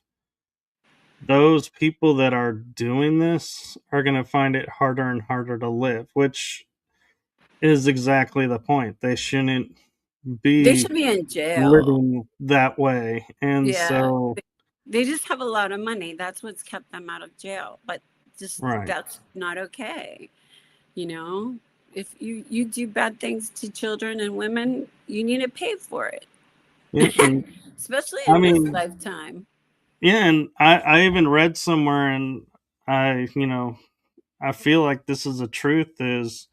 those people that are doing this are going to find it harder and harder to live, which is exactly the point. They shouldn't They be should be in jail. living that way. And Yeah. so, They just have a lot of money. That's what's kept them out of jail. But just, right. that's not okay. You know, if you do bad things to children and women, you need to pay for it, Yeah, and especially I in this mean, lifetime. yeah, and I even read somewhere, and I feel like this is a truth, is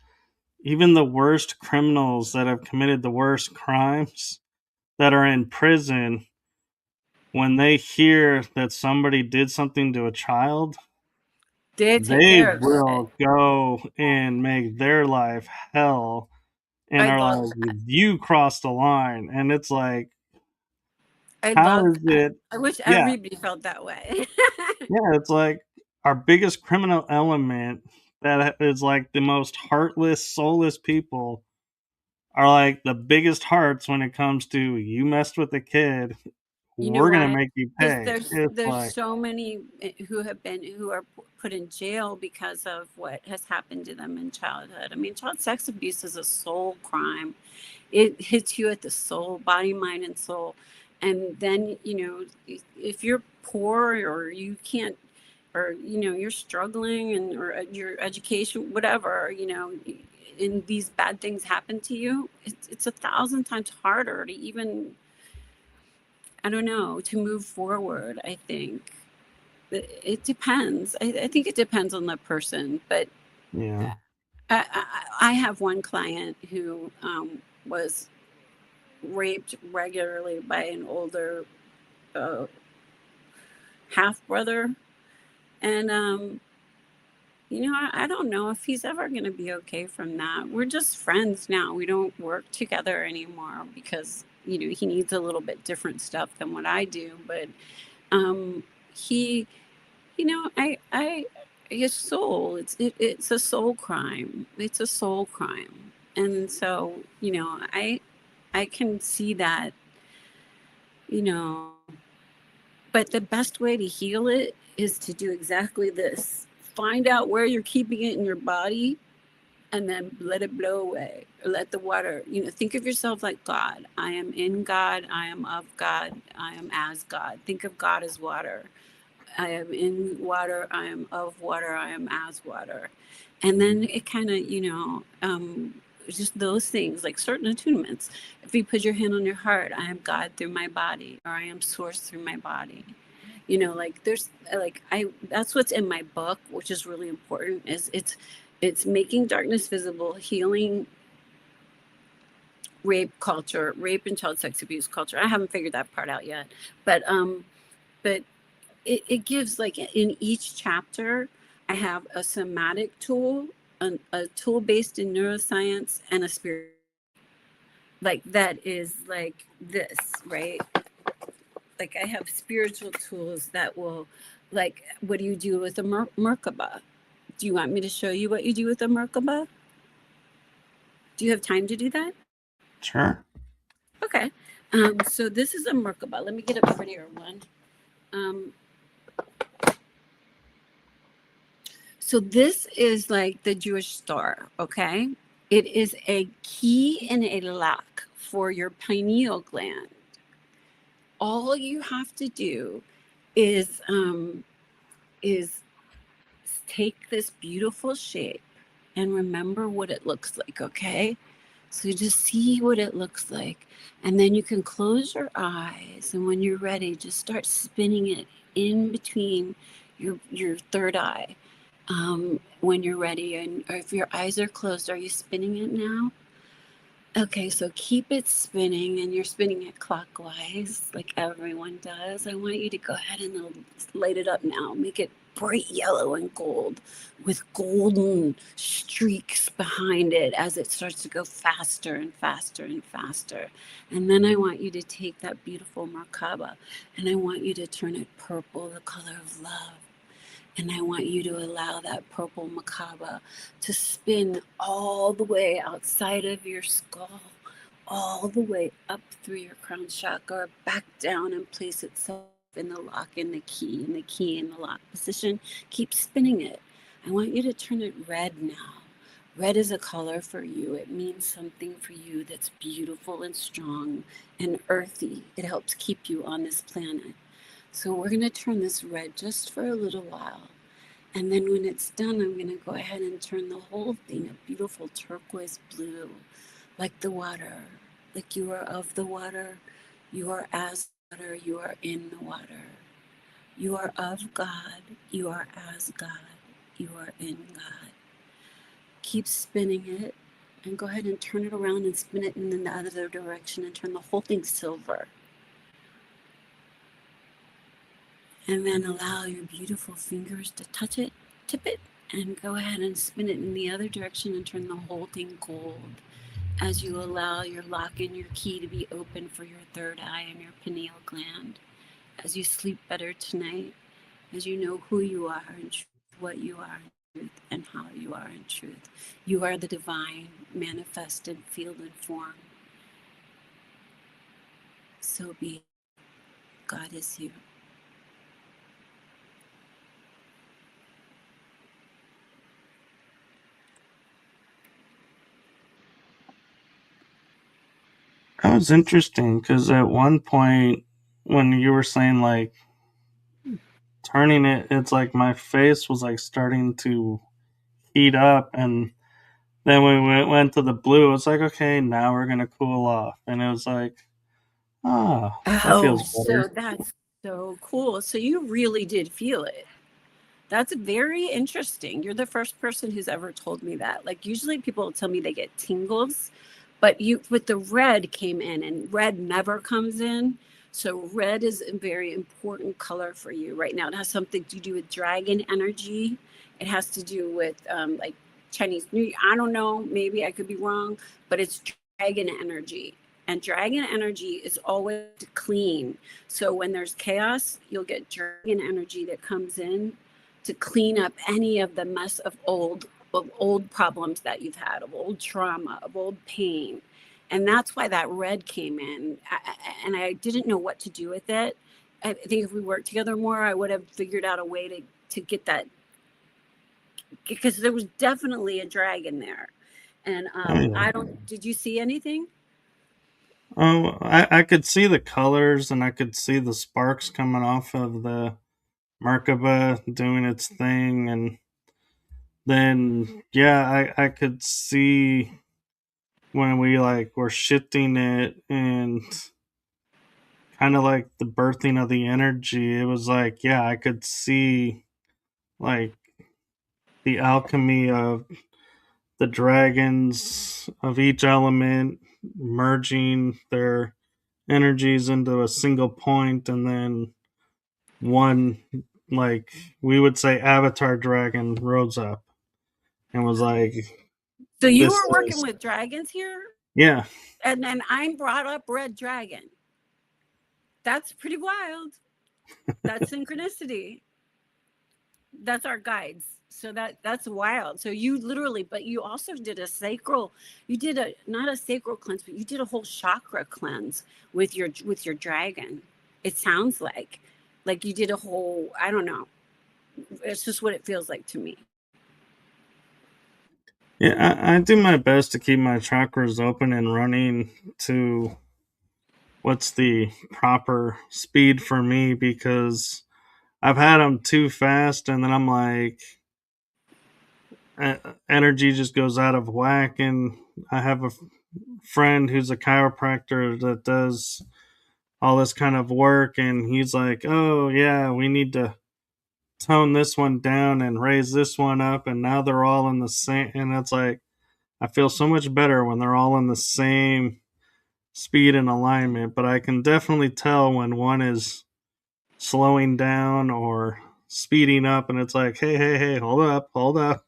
even the worst criminals that have committed the worst crimes that are in prison, when they hear that somebody did something to a child, They take they care of it. will go and make their life hell and I are love like, that. you crossed the line. And it's like, I how love is that. it? I wish Yeah, everybody felt that way. yeah, it's like our biggest criminal element that is like the most heartless, soulless people are like the biggest hearts when it comes to you messed with a kid, You know we're gonna why? make you Because pay. It's there's like, so many who are put in jail because of what has happened to them in childhood. I mean, child sex abuse is a soul crime. It hits you at the soul, body, mind, and soul. And then, if you're poor, or you can't, or you're struggling, and or your education, whatever, and these bad things happen to you, it's 1,000 times harder to even, I don't know, to move forward. I think it depends. I think it depends on the person, but yeah. I have one client who was raped regularly by an older uh, half brother. And, I don't know if he's ever going to be okay from that. We're just friends now. We don't work together anymore because, he needs a little bit different stuff than what I do. But he, I, his soul, it's a soul crime. It's a soul crime. And so, I can see that, you know, but the best way to heal it is to do exactly this. Find out where you're keeping it in your body, and then let it blow away. Or let the water, think of yourself like God. I am in God. I am of God. I am as God. Think of God as water. I am in water. I am of water. I am as water. And then it kind of, just those things, like certain attunements. If you put your hand on your heart, I am God through my body, or I am source through my body. Like there's like that's what's in my book, which is really important. Is it's making darkness visible, healing rape and child sex abuse culture. I haven't figured that part out yet, but it gives, like, in each chapter, I have a somatic tool, a tool based in neuroscience, and a spirit. like that is like this, right? Like I have spiritual tools that will, like, what do you do with a Merkaba? Do you want me to show you what you do with a Merkaba? Do you have time to do that? Sure. Okay. So this is a Merkaba. Let me get a prettier one. Um, so this is like the Jewish star, okay? It is a key and a lock for your pineal gland. All you have to do is take this beautiful shape and remember what it looks like, okay? So just see what it looks like. And then you can close your eyes. And when you're ready, just start spinning it in between your third eye when you're ready. And or if your eyes are closed, are you spinning it now? Okay, so keep it spinning and you're spinning it clockwise like everyone does. I want you to go ahead and light it up now. Make it bright yellow and gold with golden streaks behind it as it starts to go faster and faster and faster. And then I want you to take that beautiful Merkaba and I want you to turn it purple, the color of love. And I want you to allow that purple Merkaba to spin all the way outside of your skull, all the way up through your crown chakra, back down and place itself in the lock and the key, and the key in the lock position. Keep spinning it. I want you to turn it red now. Red is a color for you. It means something for you that's beautiful and strong and earthy. It helps keep you on this planet. So we're going to turn this red just for a little while. And then when it's done, I'm going to go ahead and turn the whole thing a beautiful turquoise blue, like the water, like you are of the water, you are as water, you are in the water. You are of God, you are as God, you are in God. Keep spinning it and go ahead and turn it around and spin it in the other direction and turn the whole thing silver. And then allow your beautiful fingers to touch it, tip it, and go ahead and spin it in the other direction and turn the whole thing gold as you allow your lock and your key to be open for your third eye and your pineal gland. As you sleep better tonight, as you know who you are and what you are in truth and how you are in truth. You are the divine, manifested field and form. So be it. God is you. That was interesting because at one point when you were saying like turning it, it's like my face was like starting to heat up, and then when we went to the blue, it's like okay, now we're gonna cool off, and it was like, ah, that Oh, feels so better. that's so cool. So you really did feel it. That's very interesting. You're the first person who's ever told me that. Like usually people tell me they get tingles, but you with the red came in and red never comes in. So red is a very important color for you right now. It has something to do with dragon energy. It has to do with like Chinese New Year. I don't know, maybe I could be wrong, but it's dragon energy. And dragon energy is always clean. So when there's chaos, you'll get dragon energy that comes in to clean up any of the mess of old problems that you've had, of old trauma, of old pain. And that's why that red came in. And I didn't know what to do with it. I think if we worked together more, I would have figured out a way to get that, because there was definitely a dragon there. And Oh yeah. I don't, did you see anything? Oh, I could see the colors and I could see the sparks coming off of the Merkaba doing its thing, and then yeah, I could see when we like were shifting it and kind of like the birthing of the energy. It was like yeah, I could see like the alchemy of the dragons of each element merging their energies into a single point, and then one, like we would say, avatar dragon rose up and was like, So you this were working is with dragons here? Yeah. And then I'm brought up Red Dragon. That's pretty wild. That's synchronicity. That's our guides. So that's wild. So you literally, but you also did a sacral, you did a not a sacral cleanse, but you did a whole chakra cleanse with your dragon. It sounds like you did a whole, I don't know. It's just what it feels like to me. Yeah, I do my best to keep my chakras open and running to what's the proper speed for me, because I've had them too fast and then I'm like, energy just goes out of whack. And I have a friend who's a chiropractor that does all this kind of work, and he's like, oh yeah, we need to tone this one down and raise this one up, and now they're all in the same. And it's like, I feel so much better when they're all in the same speed and alignment, but I can definitely tell when one is slowing down or speeding up, and it's like, hey, hey, hey, hold up,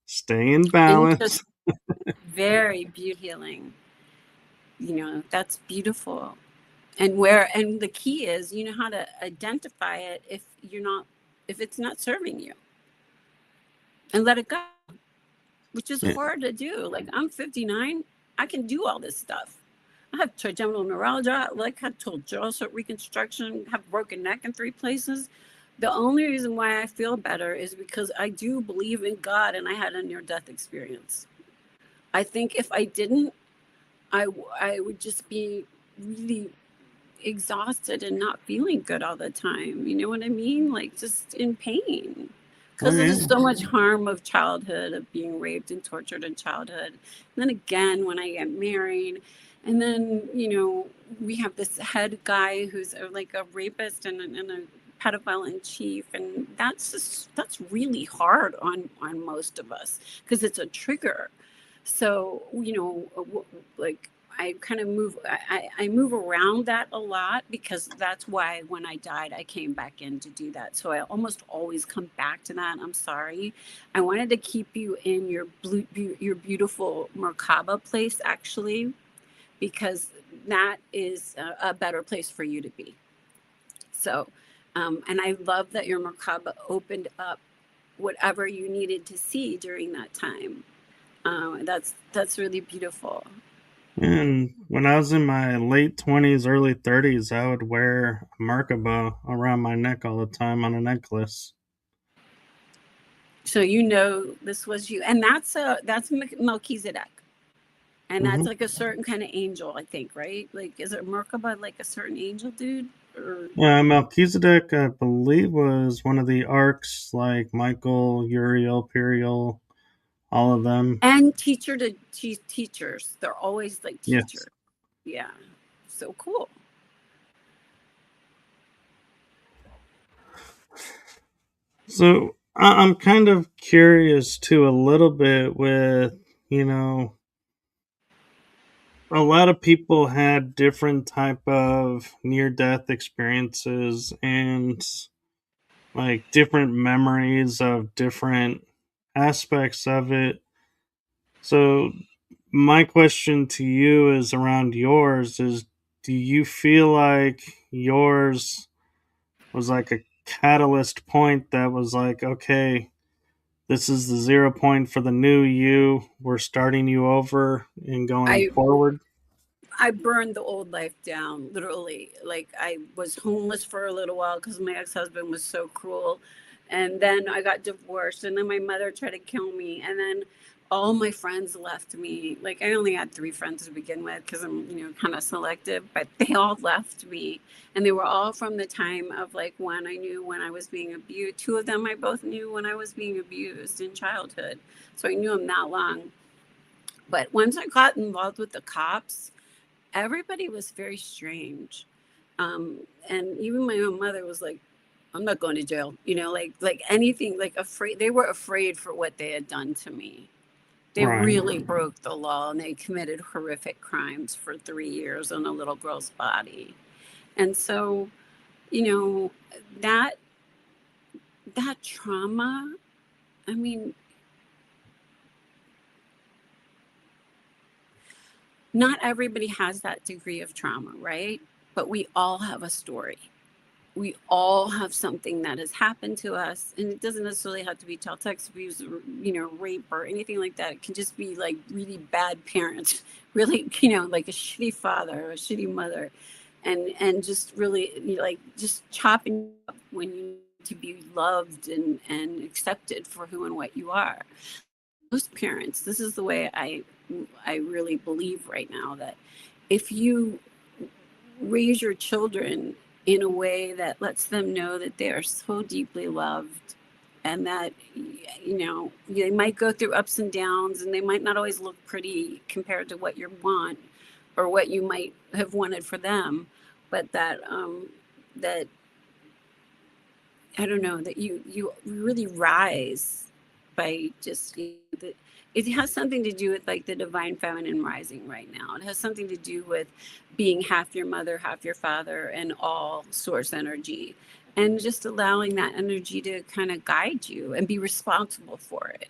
stay in balance. Interesting. Very beauty healing. That's beautiful. And the key is you know how to identify it if it's not serving you, and let it go, which is Yeah, hard to do. Like, I'm 59, I can do all this stuff. I have trigeminal neuralgia, like had total jaw reconstruction, have broken neck in 3 places. The only reason why I feel better is because I do believe in God, and I had a near-death experience. I think if I didn't, I would just be really exhausted and not feeling good all the time. You know what I mean? Like, just in pain. oh Because yeah, there's so much harm of childhood, of being raped and tortured in childhood. And then again, when I get married, and then, we have this head guy who's like a rapist and a pedophile in chief. And that's really hard on most of us because it's a trigger. So, like, I kind of I move around that a lot, because that's why when I died, I came back in to do that. So I almost always come back to that. I'm sorry. I wanted to keep you in your beautiful Merkaba place, actually, because that is a better place for you to be. So, and I love that your Merkaba opened up whatever you needed to see during that time. That's really beautiful. and when I was in my late 20s, early 30s, I would wear a Merkaba around my neck all the time on a necklace. So this was you, and that's Melchizedek, and that's Hmm. like a certain kind of angel, I think, right? Like, is it Merkaba like a certain angel, dude? Or Yeah, Melchizedek, I believe, was one of the arcs, like Michael, Uriel, Periel, all of them. and teacher to teachers, they're always like Yes. teacher. Yeah, so cool. So I'm kind of curious too, a little bit with, you know, a lot of people had different type of near death experiences and like different memories of different aspects of it. So my question to you is around yours is, do you feel like yours was like a catalyst point that was like, okay, this is the 0 point for the new you. We're starting you over and going I forward. I burned the old life down, literally. Like, I was homeless for a little while because my ex-husband was so cruel. And then I got divorced, and then my mother tried to kill me. And then all my friends left me. Like, I only had 3 friends to begin with because I'm, kind of selective, but they all left me. And they were all from the time of, like, when I knew when I was being abused. 2 of them I both knew when I was being abused in childhood. So I knew them that long. But once I got involved with the cops, everybody was very strange. And even my own mother was like, I'm not going to jail, like anything, like afraid. They were afraid for what they had done to me. They Right. really broke the law, and they committed horrific crimes for 3 years on a little girl's body. And so, you know, that that trauma, I mean, not everybody has that degree of trauma, right? But we all have a story. We all have something that has happened to us, and it doesn't necessarily have to be child sex abuse or rape or anything like that. It can just be like really bad parents, really like a shitty father or a shitty mother, and just really like just chopping up when you need to be loved and accepted for who and what you are. Most parents, this is the way I really believe right now, that if you raise your children in a way that lets them know that they are so deeply loved, and that they might go through ups and downs, and they might not always look pretty compared to what you want or what you might have wanted for them, but that I don't know, that you really rise by just it has something to do with like the divine feminine rising right now. It has something to do with being half your mother, half your father, and all source energy, and just allowing that energy to kind of guide you and be responsible for it.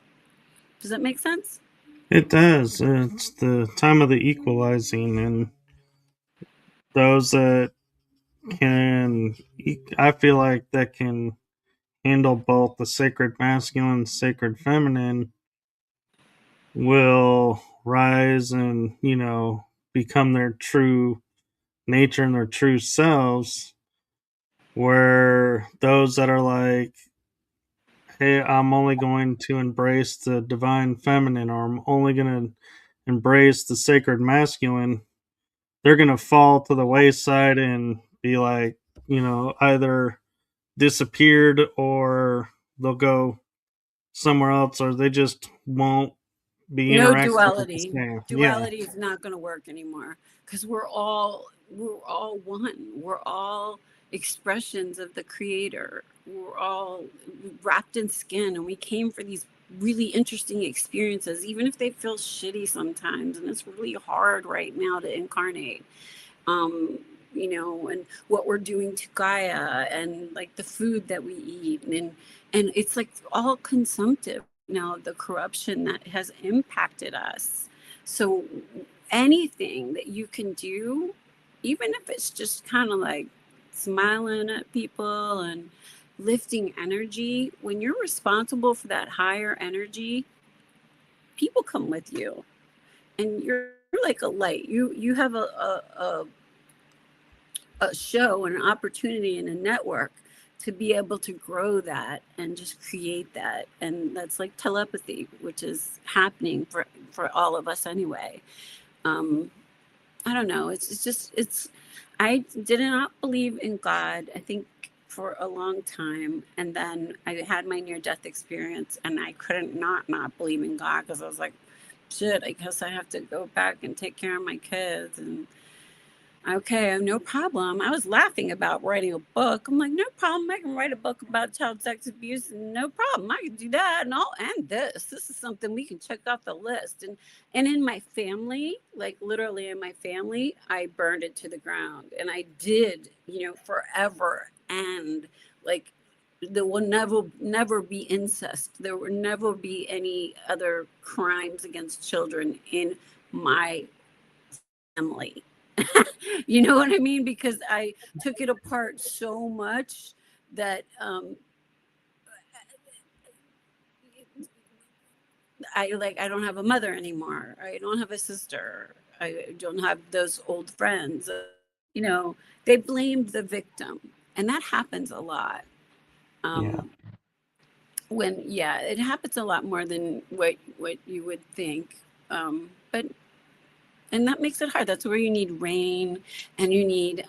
Does that make sense? It does. It's the time of the equalizing, and those that can, I feel like that can handle both the sacred masculine and sacred feminine will rise and, become their true nature and their true selves. Where those that are like, hey, I'm only going to embrace the divine feminine, or I'm only going to embrace the sacred masculine, they're going to fall to the wayside and be like, either disappeared, or they'll go somewhere else, or they just won't be No interacting with the duality. same. Yeah. Duality is not going to work anymore, because we're all one. We're all expressions of the creator. We're all wrapped in skin, and we came for these really interesting experiences, even if they feel shitty sometimes, and it's really hard right now to incarnate. um, and what we're doing to Gaia, and like the food that we eat, and it's like all consumptive. The corruption that has impacted us. So anything that you can do, even if it's just kind of like smiling at people and lifting energy, when you're responsible for that higher energy, people come with you, and you're like a light. You have a show and an opportunity and a network to be able to grow that and just create that. And that's like telepathy, which is happening for all of us anyway. um I don't know, it's just it's I did not believe in God, I think, for a long time, and then I had my near death experience, and I couldn't not believe in God, because I was like, shit, I guess I have to go back and take care of my kids. And okay, no problem. I was laughing about writing a book. I'm like, no problem. I can write a book about child sex abuse. No problem. I can do that. And I'll end this. This is something we can check off the list. And in my family, like literally in my family, I burned it to the ground. And I did, forever. And like there will never be incest. There will never be any other crimes against children in my family. You know what I mean? Because I took it apart so much that I don't have a mother anymore. I don't have a sister. I don't have those old friends. You know, they blamed the victim, and that happens a lot. Yeah. Um, when yeah, it happens a lot more than what you would think. But and that makes it hard. That's where you need rain, and you need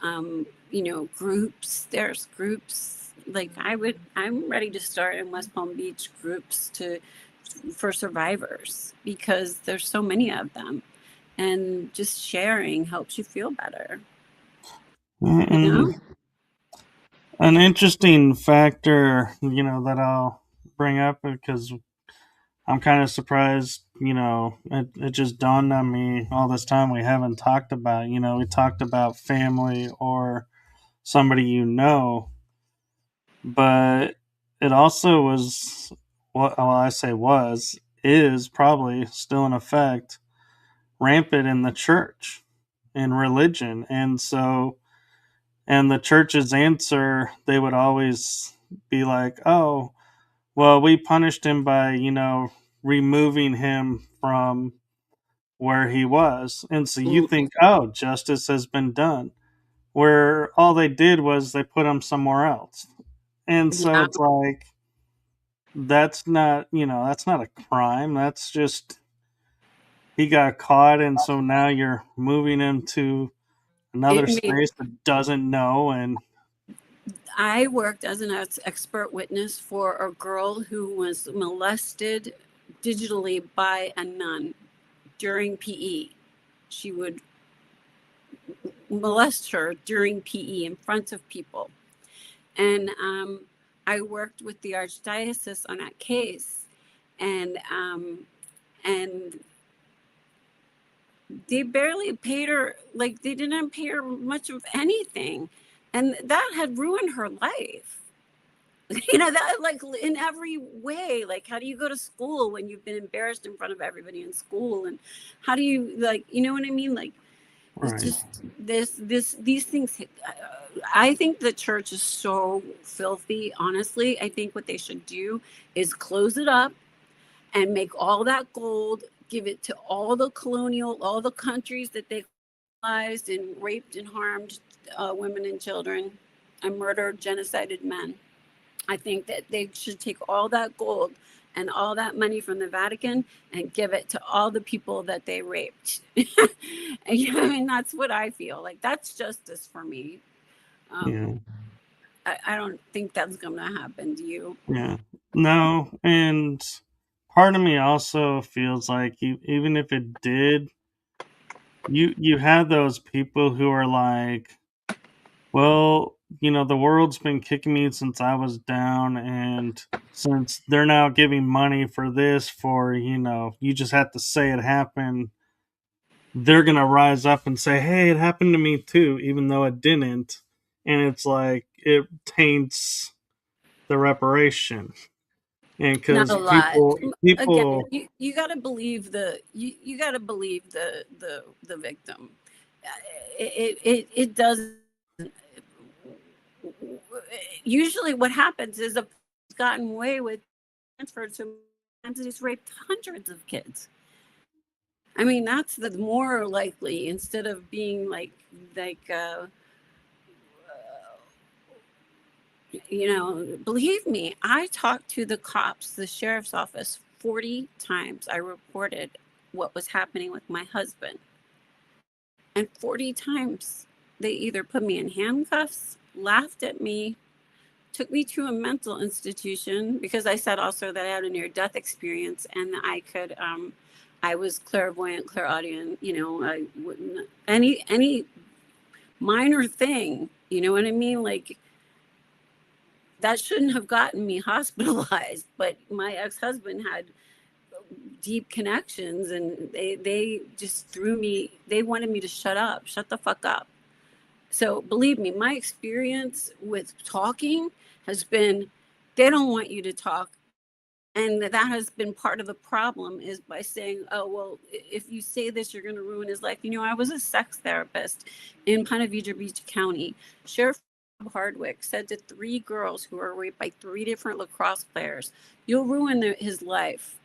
groups. There's groups like I'm ready to start in West Palm Beach groups to for survivors, because there's so many of them, and just sharing helps you feel better, you know. And an interesting factor, that I'll bring up, because I'm kind of surprised, it just dawned on me all this time we haven't talked about, we talked about family or somebody, but it also was, well, I say was, is probably still in effect, rampant in the church and religion. And so, and the church's answer, they would always be like, oh, well, we punished him by, removing him from where he was. And so you Mhm. think, oh, justice has been done. Where all they did was they put him somewhere else. And so Yeah. it's like, that's not a crime. That's just, he got caught. And so now you're moving him to another It made space that doesn't know. And I worked as an expert witness for a girl who was molested digitally by a nun during PE. She would molest her during PE in front of people. And I worked with the archdiocese on that case, and and they barely paid her, like they didn't pay her much of anything, and that had ruined her life. That, like, in every way, like, how do you go to school when you've been embarrassed in front of everybody in school? And how do you, like, you know what I mean? Like, it's right. just these things. I think the church is so filthy. Honestly, I think what they should do is close it up and make all that gold, give it to all the countries that they colonized and raped and harmed women and children and murdered, genocided men. I think that they should take all that gold and all that money from the Vatican and give it to all the people that they raped. I mean, that's what I feel like. That's justice for me. Yeah. Um, I don't think that's going to happen to you. Yeah. No. And part of me also feels like even if it did, you have those people who are like, well, the world's been kicking me since I was down, and since they're now giving money for this, for, you just have to say it happened, they're going to rise up and say, hey, it happened to me too, even though it didn't. And it's like, it taints the reparation. And Not because a lot. Again, people, you got to believe you got to believe the victim. It does. Usually, what happens is a person's gotten away with transferred to times he's raped hundreds of kids. I mean, that's the more likely, instead of being like believe me, I talked to the cops, the sheriff's office 40 times. I reported what was happening with my husband. And 40 times they either put me in handcuffs, laughed at me, took me to a mental institution, because I said also that I had a near death experience and I was clairvoyant, clairaudient, I wouldn't, any minor thing, you know what I mean? Like, that shouldn't have gotten me hospitalized, but my ex-husband had deep connections, and they just threw me, they wanted me to shut the fuck up. So believe me, my experience with talking has been, they don't want you to talk. And that has been part of the problem, is by saying, oh, well, if you say this, you're going to ruin his life. I was a sex therapist in Ponte Vedra Beach County. Sheriff Hardwick said to 3 girls who were raped by 3 different lacrosse players, you'll ruin his life.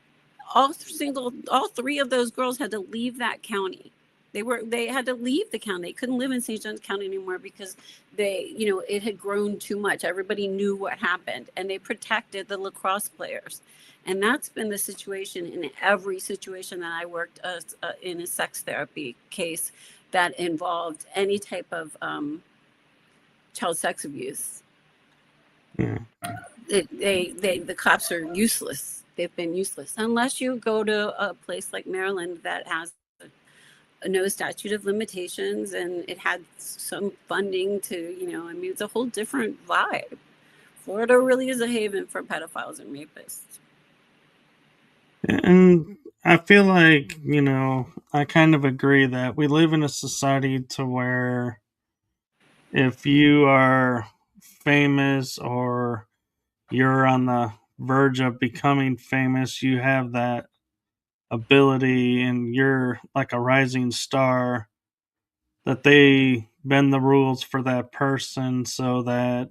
All 3 of those girls had to leave that county. They had to leave the county. They couldn't live in St. Johns County anymore because it had grown too much. Everybody knew what happened, and they protected the lacrosse players. And that's been the situation in every situation that I worked in a sex therapy case that involved any type of child sex abuse. yeah, The cops are useless. They've been useless unless you go to a place like Maryland that has no statute of limitations, and it had some funding to, I mean, it's a whole different vibe. Florida really is a haven for pedophiles and rapists. and I feel like, I kind of agree that we live in a society to where if you are famous or you're on the verge of becoming famous, you have that ability and you're like a rising star, that they bend the rules for that person so that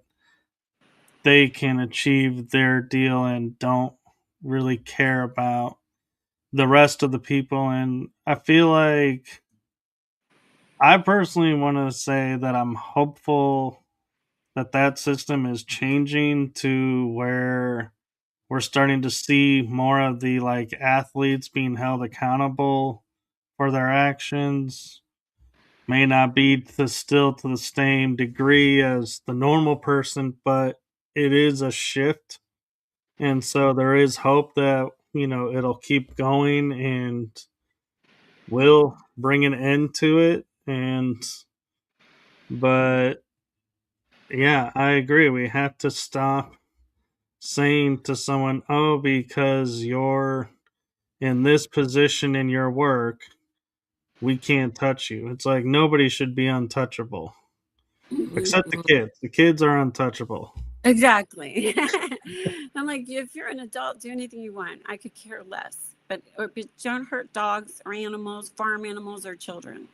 they can achieve their deal and don't really care about the rest of the people. And I feel like I personally want to say that I'm hopeful that that system is changing to where we're starting to see more of the like athletes being held accountable for their actions. May not be still to the same degree as the normal person, but it is a shift. And so there is hope that, it'll keep going and will bring an end to it. But yeah, I agree. We have to stop saying to someone, oh, because you're in this position in your work, we can't touch you. It's like nobody should be untouchable except the Mhm. kids. The kids are untouchable. Exactly. I'm like, if you're an adult, do anything you want. I could care less. But don't hurt dogs or animals, farm animals or children.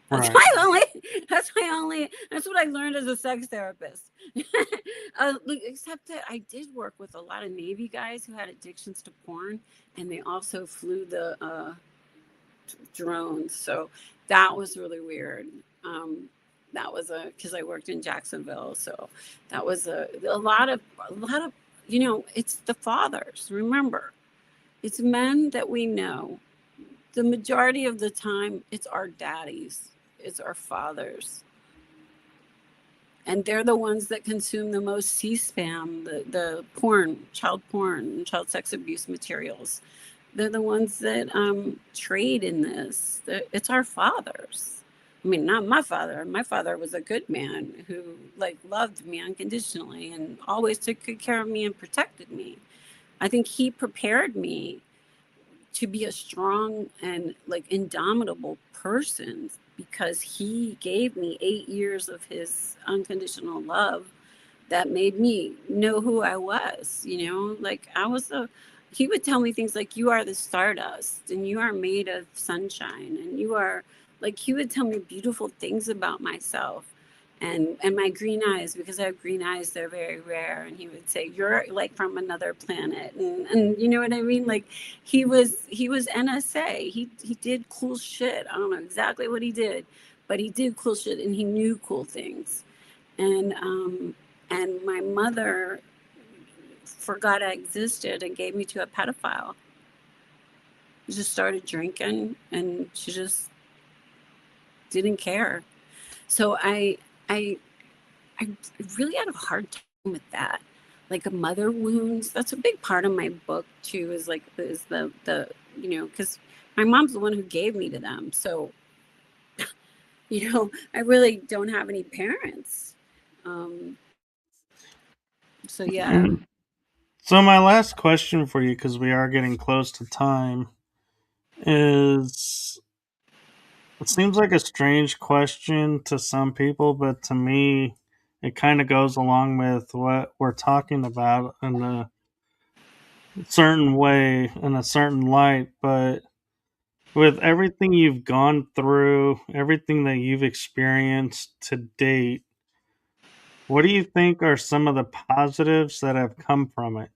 That's Right. my only. That's my only. That's what I learned as a sex therapist. Except that I did work with a lot of Navy guys who had addictions to porn, and they also flew the drones. So that was really weird. That was because I worked in Jacksonville, so that was a lot of it's the fathers. Remember, it's men that we know. The majority of the time, it's our daddies, it's our fathers, and they're the ones that consume the most C-SPAM, the porn, child sex abuse materials. They're the ones that trade in this. It's our fathers. I mean, not my father. My father was a good man who like loved me unconditionally and always took good care of me and protected me. I think he prepared me to be a strong and like indomitable person because he gave me 8 years of his unconditional love that made me know who I was, like he would tell me things like, you are the stardust and you are made of sunshine and you are like, he would tell me beautiful things about myself and my green eyes, because I have green eyes, they're very rare. And he would say, you're like from another planet. And you know what I mean? Like he was NSA. He did cool shit. I don't know exactly what he did, but he did cool shit and he knew cool things. And my mother forgot I existed and gave me to a pedophile. She just started drinking and she just didn't care. So I I really had a hard time with that. Like a mother wounds. That's a big part of my book too. Is the because my mom's the one who gave me to them. So I really don't have any parents. Um, so yeah. And so my last question for you, because we are getting close to time, is it seems like a strange question to some people, but to me, it kind of goes along with what we're talking about in a certain way, in a certain light. But with everything you've gone through, everything that you've experienced to date, what do you think are some of the positives that have come from it?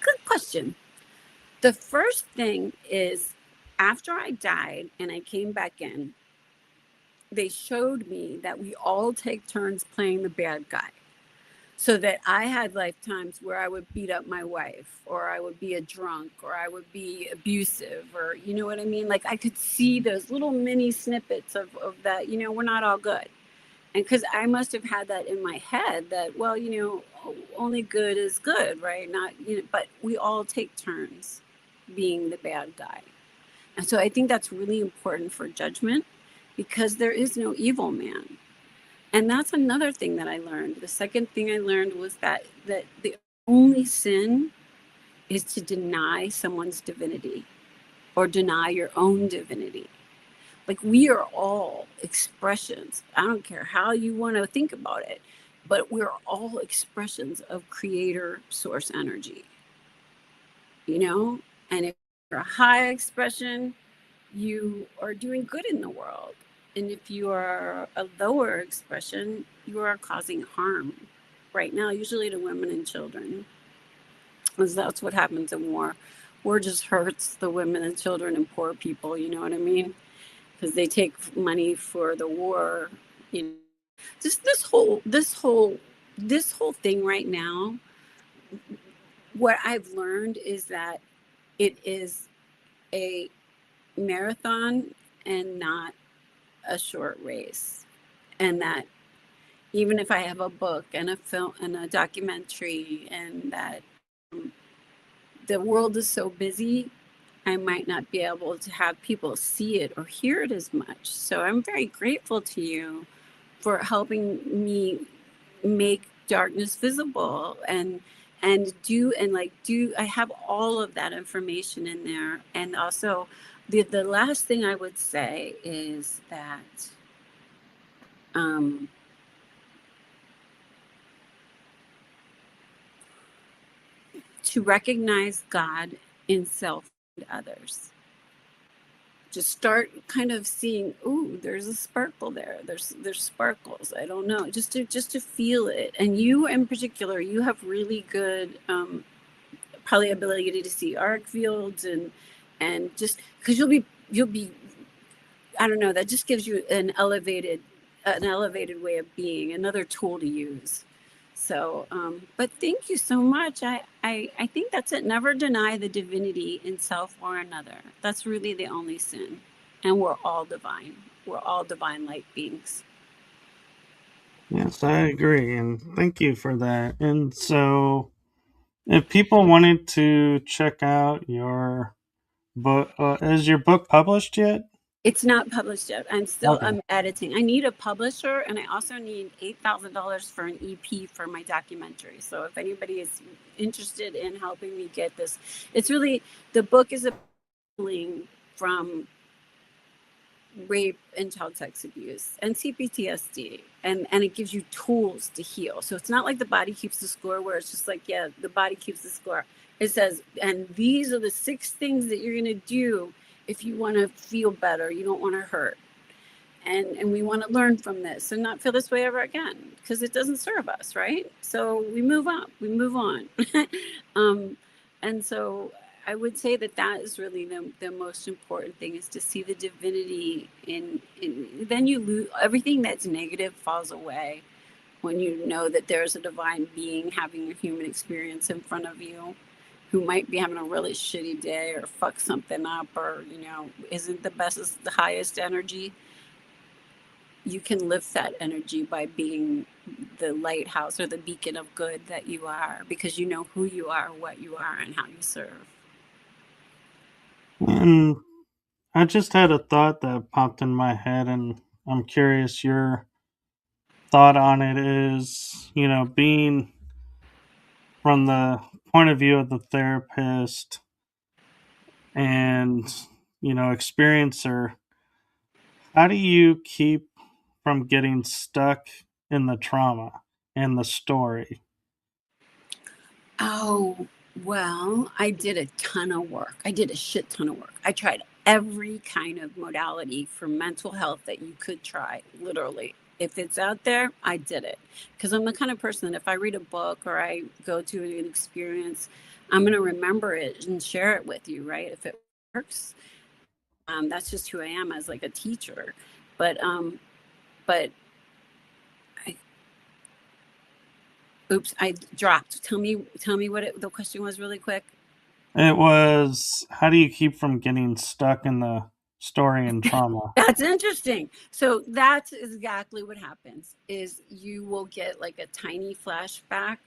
Good question. The first thing is, after I died and I came back in, they showed me that we all take turns playing the bad guy. So that I had lifetimes where I would beat up my wife, or I would be a drunk, or I would be abusive, or you know what I mean? Like I could see those little mini snippets of that, we're not all good. And because I must have had that in my head that, well, only good is good, right? Not, but we all take turns being the bad guy. And so I think that's really important for judgment, because there is no evil man. And that's another thing that I learned. The second thing I learned was that the only sin is to deny someone's divinity or deny your own divinity. Like we are all expressions. I don't care how you want to think about it, but we're all expressions of creator source energy, you know? And if you're a high expression, you are doing good in the world. And if you are a lower expression, you are causing harm right now, usually to women and children, because that's what happens in war. War just hurts the women and children and poor people, you know what I mean? Because they take money for the war. You know, just this whole thing right now. What I've learned is that it is a marathon and not a short race, and that even if I have a book and a film and a documentary, and that um, the world is so busy, I might not be able to have people see it or hear it as much. So I'm very grateful to you for helping me make darkness visible, and I have all of that information in there. And also the last thing I would say is that um, to recognize God in self and others. Just start kind of seeing, ooh, there's a sparkle there. There's sparkles. I don't know. Just to feel it. And you in particular, you have really good probably ability to see arc fields, and just because you'll be I don't know, that just gives you an elevated way of being, another tool to use. So, but thank you so much. I think that's it. Never deny the divinity in self or another. That's really the only sin. And we're all divine. We're all divine light beings. Yes, I agree, and thank you for that. And so, if people wanted to check out your book, is your book published yet? It's not published yet. Okay. I'm editing. I need a publisher, and I also need $8,000 for an EP for my documentary. So if anybody is interested in helping me get this, it's really, the book is a healing from rape and child sex abuse and C-PTSD, and it gives you tools to heal. So it's not like the body keeps the score, where it's just like, yeah, the body keeps the score. It says, and these are the 6 things that you're going to do if you want to feel better, you don't want to hurt, and we want to learn from this and not feel this way ever again, because it doesn't serve us, right? So we move on. um, and so I would say that is really the most important thing, is to see the divinity in then you lose everything that's negative, falls away when you know that there's a divine being having a human experience in front of you, who might be having a really shitty day or fuck something up, or isn't the best, is the highest energy. You can lift that energy by being the lighthouse or the beacon of good that you are, because you know who you are, what you are, and how you serve. And I just had a thought that popped in my head, and I'm curious your thought on it. Is, being from the point of view of the therapist and, experiencer, how do you keep from getting stuck in the trauma and the story? Oh, well, I did a ton of work. I did a shit ton of work. I tried every kind of modality for mental health that you could try, literally. If it's out there, I did it. Because I'm the kind of person that if I read a book or I go to an experience, I'm going to remember it and share it with you, right? If it works, that's just who I am as like a teacher. But I, oops, I dropped. Tell me what the question was really quick. It was, how do you keep from getting stuck in the story and trauma? That's interesting. So that's exactly what happens, is you will get like a tiny flashback.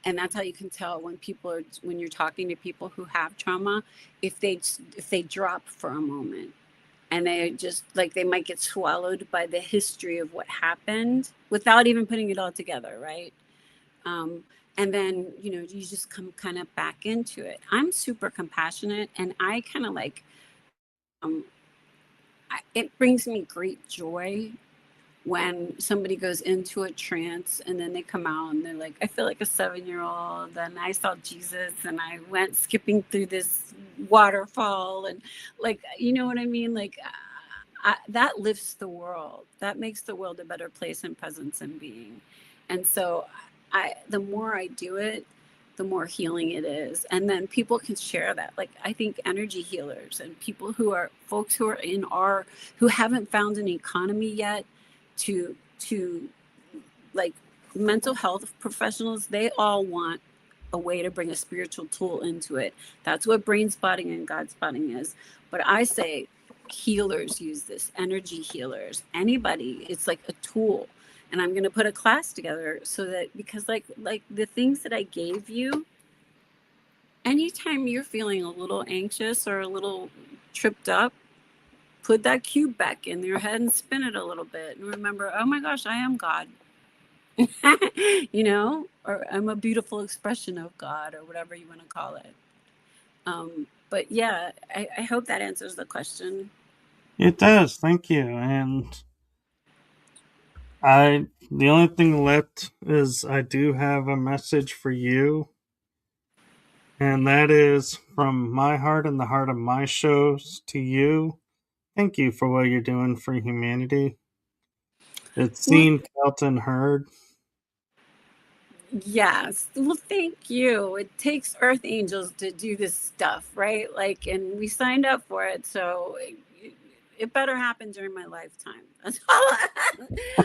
And that's how you can tell when you're talking to people who have trauma, if they drop for a moment, and they just like, they might get swallowed by the history of what happened without even putting it all together, right? Um, and then you just come kind of back into it. I'm super compassionate, and I kind of like, it brings me great joy when somebody goes into a trance and then they come out and they're like, I feel like a 7-year-old, and I saw Jesus and I went skipping through this waterfall, and like, you know what I mean? Like, that lifts the world. That makes the world a better place in presence and being. And so the more I do it, the more healing it is. And then people can share that. Like, I think energy healers and people who are folks who are who haven't found an economy yet to like mental health professionals, they all want a way to bring a spiritual tool into it. That's what brain spotting and God spotting is. But I say healers use this, energy healers, anybody. It's like a tool. And I'm going to put a class together so that, because like the things that I gave you, anytime you're feeling a little anxious or a little tripped up, put that cube back in your head and spin it a little bit and remember, oh my gosh, I am God. You know, or I'm a beautiful expression of God, or whatever you want to call it. But yeah, I hope that answers the question. It does. Thank you. And the only thing left is I do have a message for you, and that is from my heart and the heart of my shows to you. Thank you for what you're doing for humanity. It's Well, seen, felt, and heard. yes. Well, thank you. It takes earth angels to do this stuff, right? Like, and we signed up for it, so it better happen during my lifetime. That's all.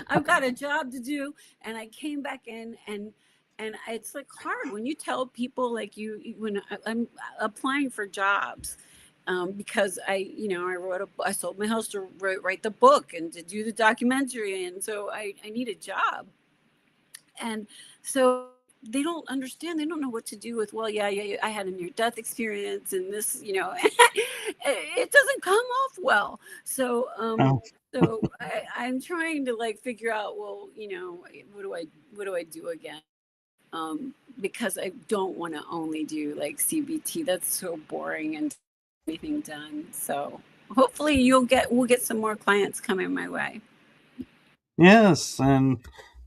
I've got a job to do, and I came back in, and it's like hard when you tell people, like, when I'm applying for jobs. Because I sold my house to write the book and to do the documentary, and so I need a job. And so they don't understand. They don't know what to do with, well, yeah, I had a near death experience, and this, it doesn't come off well. So, Oh, I'm trying to like figure out, well, what do I do again? Because I don't want to only do like CBT. That's so boring and anything done. So hopefully we'll get some more clients coming my way. yes, and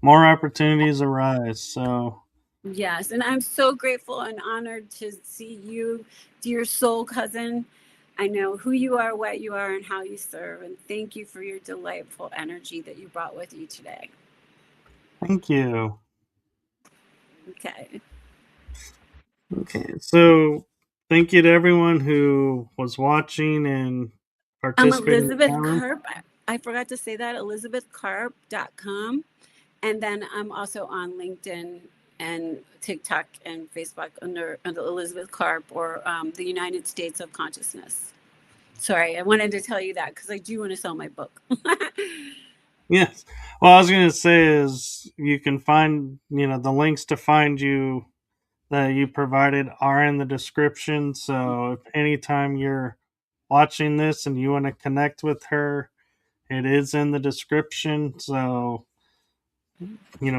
more opportunities arise. So, Yes, and I'm so grateful and honored to see you, dear soul cousin. I know who you are, what you are, and how you serve. And thank you for your delightful energy that you brought with you today. thank you. Okay. Okay, so thank you to everyone who was watching and I'm participating in the Elizabeth chat room. Karp. I forgot to say that, elizabethkarp.com. And then I'm also on LinkedIn and TikTok and Facebook under Elizabeth Karp, or the United States of Consciousness. Sorry, I wanted to tell you that because I do want to sell my book. Yes. Well, I was going to say is you can find, the links to find you that you provided are in the description. So if anytime you're watching this and you want to connect with her, it is in the description. So,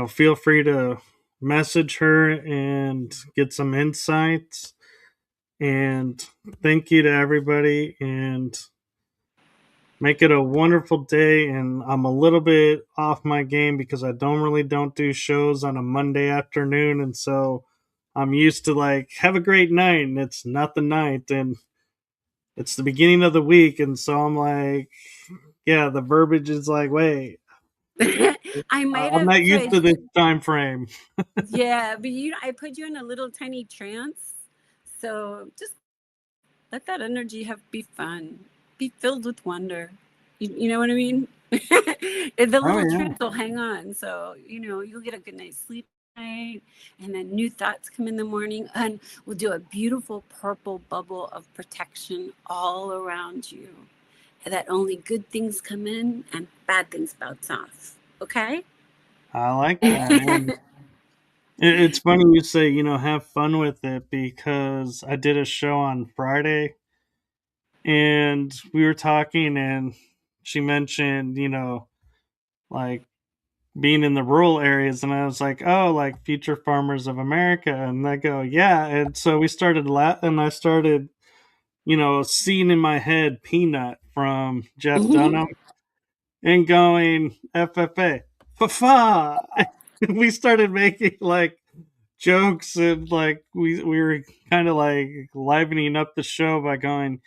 feel free to message her and get some insights. And thank you to everybody. And make it a wonderful day. And I'm a little bit off my game because I don't do shows on a Monday afternoon, and so I'm used to like have a great night, and it's not the night, and it's the beginning of the week, and so I'm like, yeah, the verbiage is like, wait, I might I'm have not used tried. to this time frame. Yeah, but I put you in a little tiny trance. So just let that energy be fun, be filled with wonder. You know what I mean? The Oh little yeah, trance will hang on. So, you'll get a good night's sleep tonight, and then new thoughts come in the morning, and we'll do a beautiful purple bubble of protection all around you. That only good things come in and bad things bounce off. Okay? I like that. And it's funny you say, have fun with it, because I did a show on Friday and we were talking, and she mentioned, like being in the rural areas, and I was like, oh, like Future Farmers of America, and they go, yeah. And so we started and I started, seeing in my head Peanut from Jeff Hmm. Dunham, and going FFA, fa. We started making like jokes, and like we were kind of like livening up the show by going,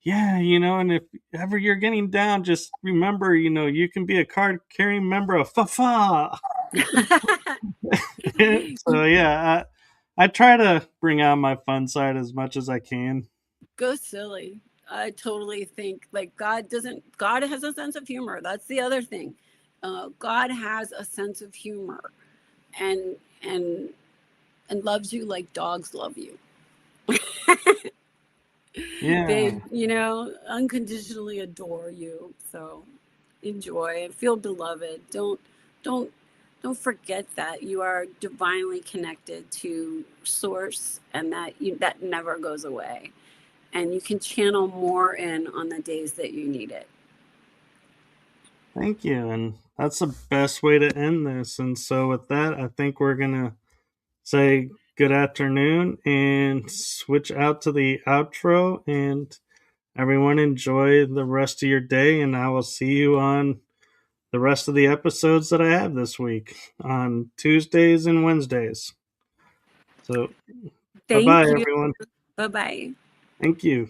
yeah, and if ever you're getting down, just remember, you can be a card carrying member of fa. So yeah, I try to bring out my fun side as much as I can. Go silly. I totally think like God has a sense of humor. That's the other thing. God has a sense of humor, and and and loves you like dogs love you. They, Yeah, unconditionally adore you. So enjoy and feel beloved. Don't don't forget that you are divinely connected to source, and that never goes away. And you can channel more in on the days that you need it. thank you, and that's the best way to end this. And so with that, I think we're gonna say good afternoon and switch out to the outro. And everyone enjoy the rest of your day, and I will see you on the rest of the episodes that I have this week on Tuesdays and Wednesdays. So bye bye, Thank you. everyone. Bye bye. Thank you.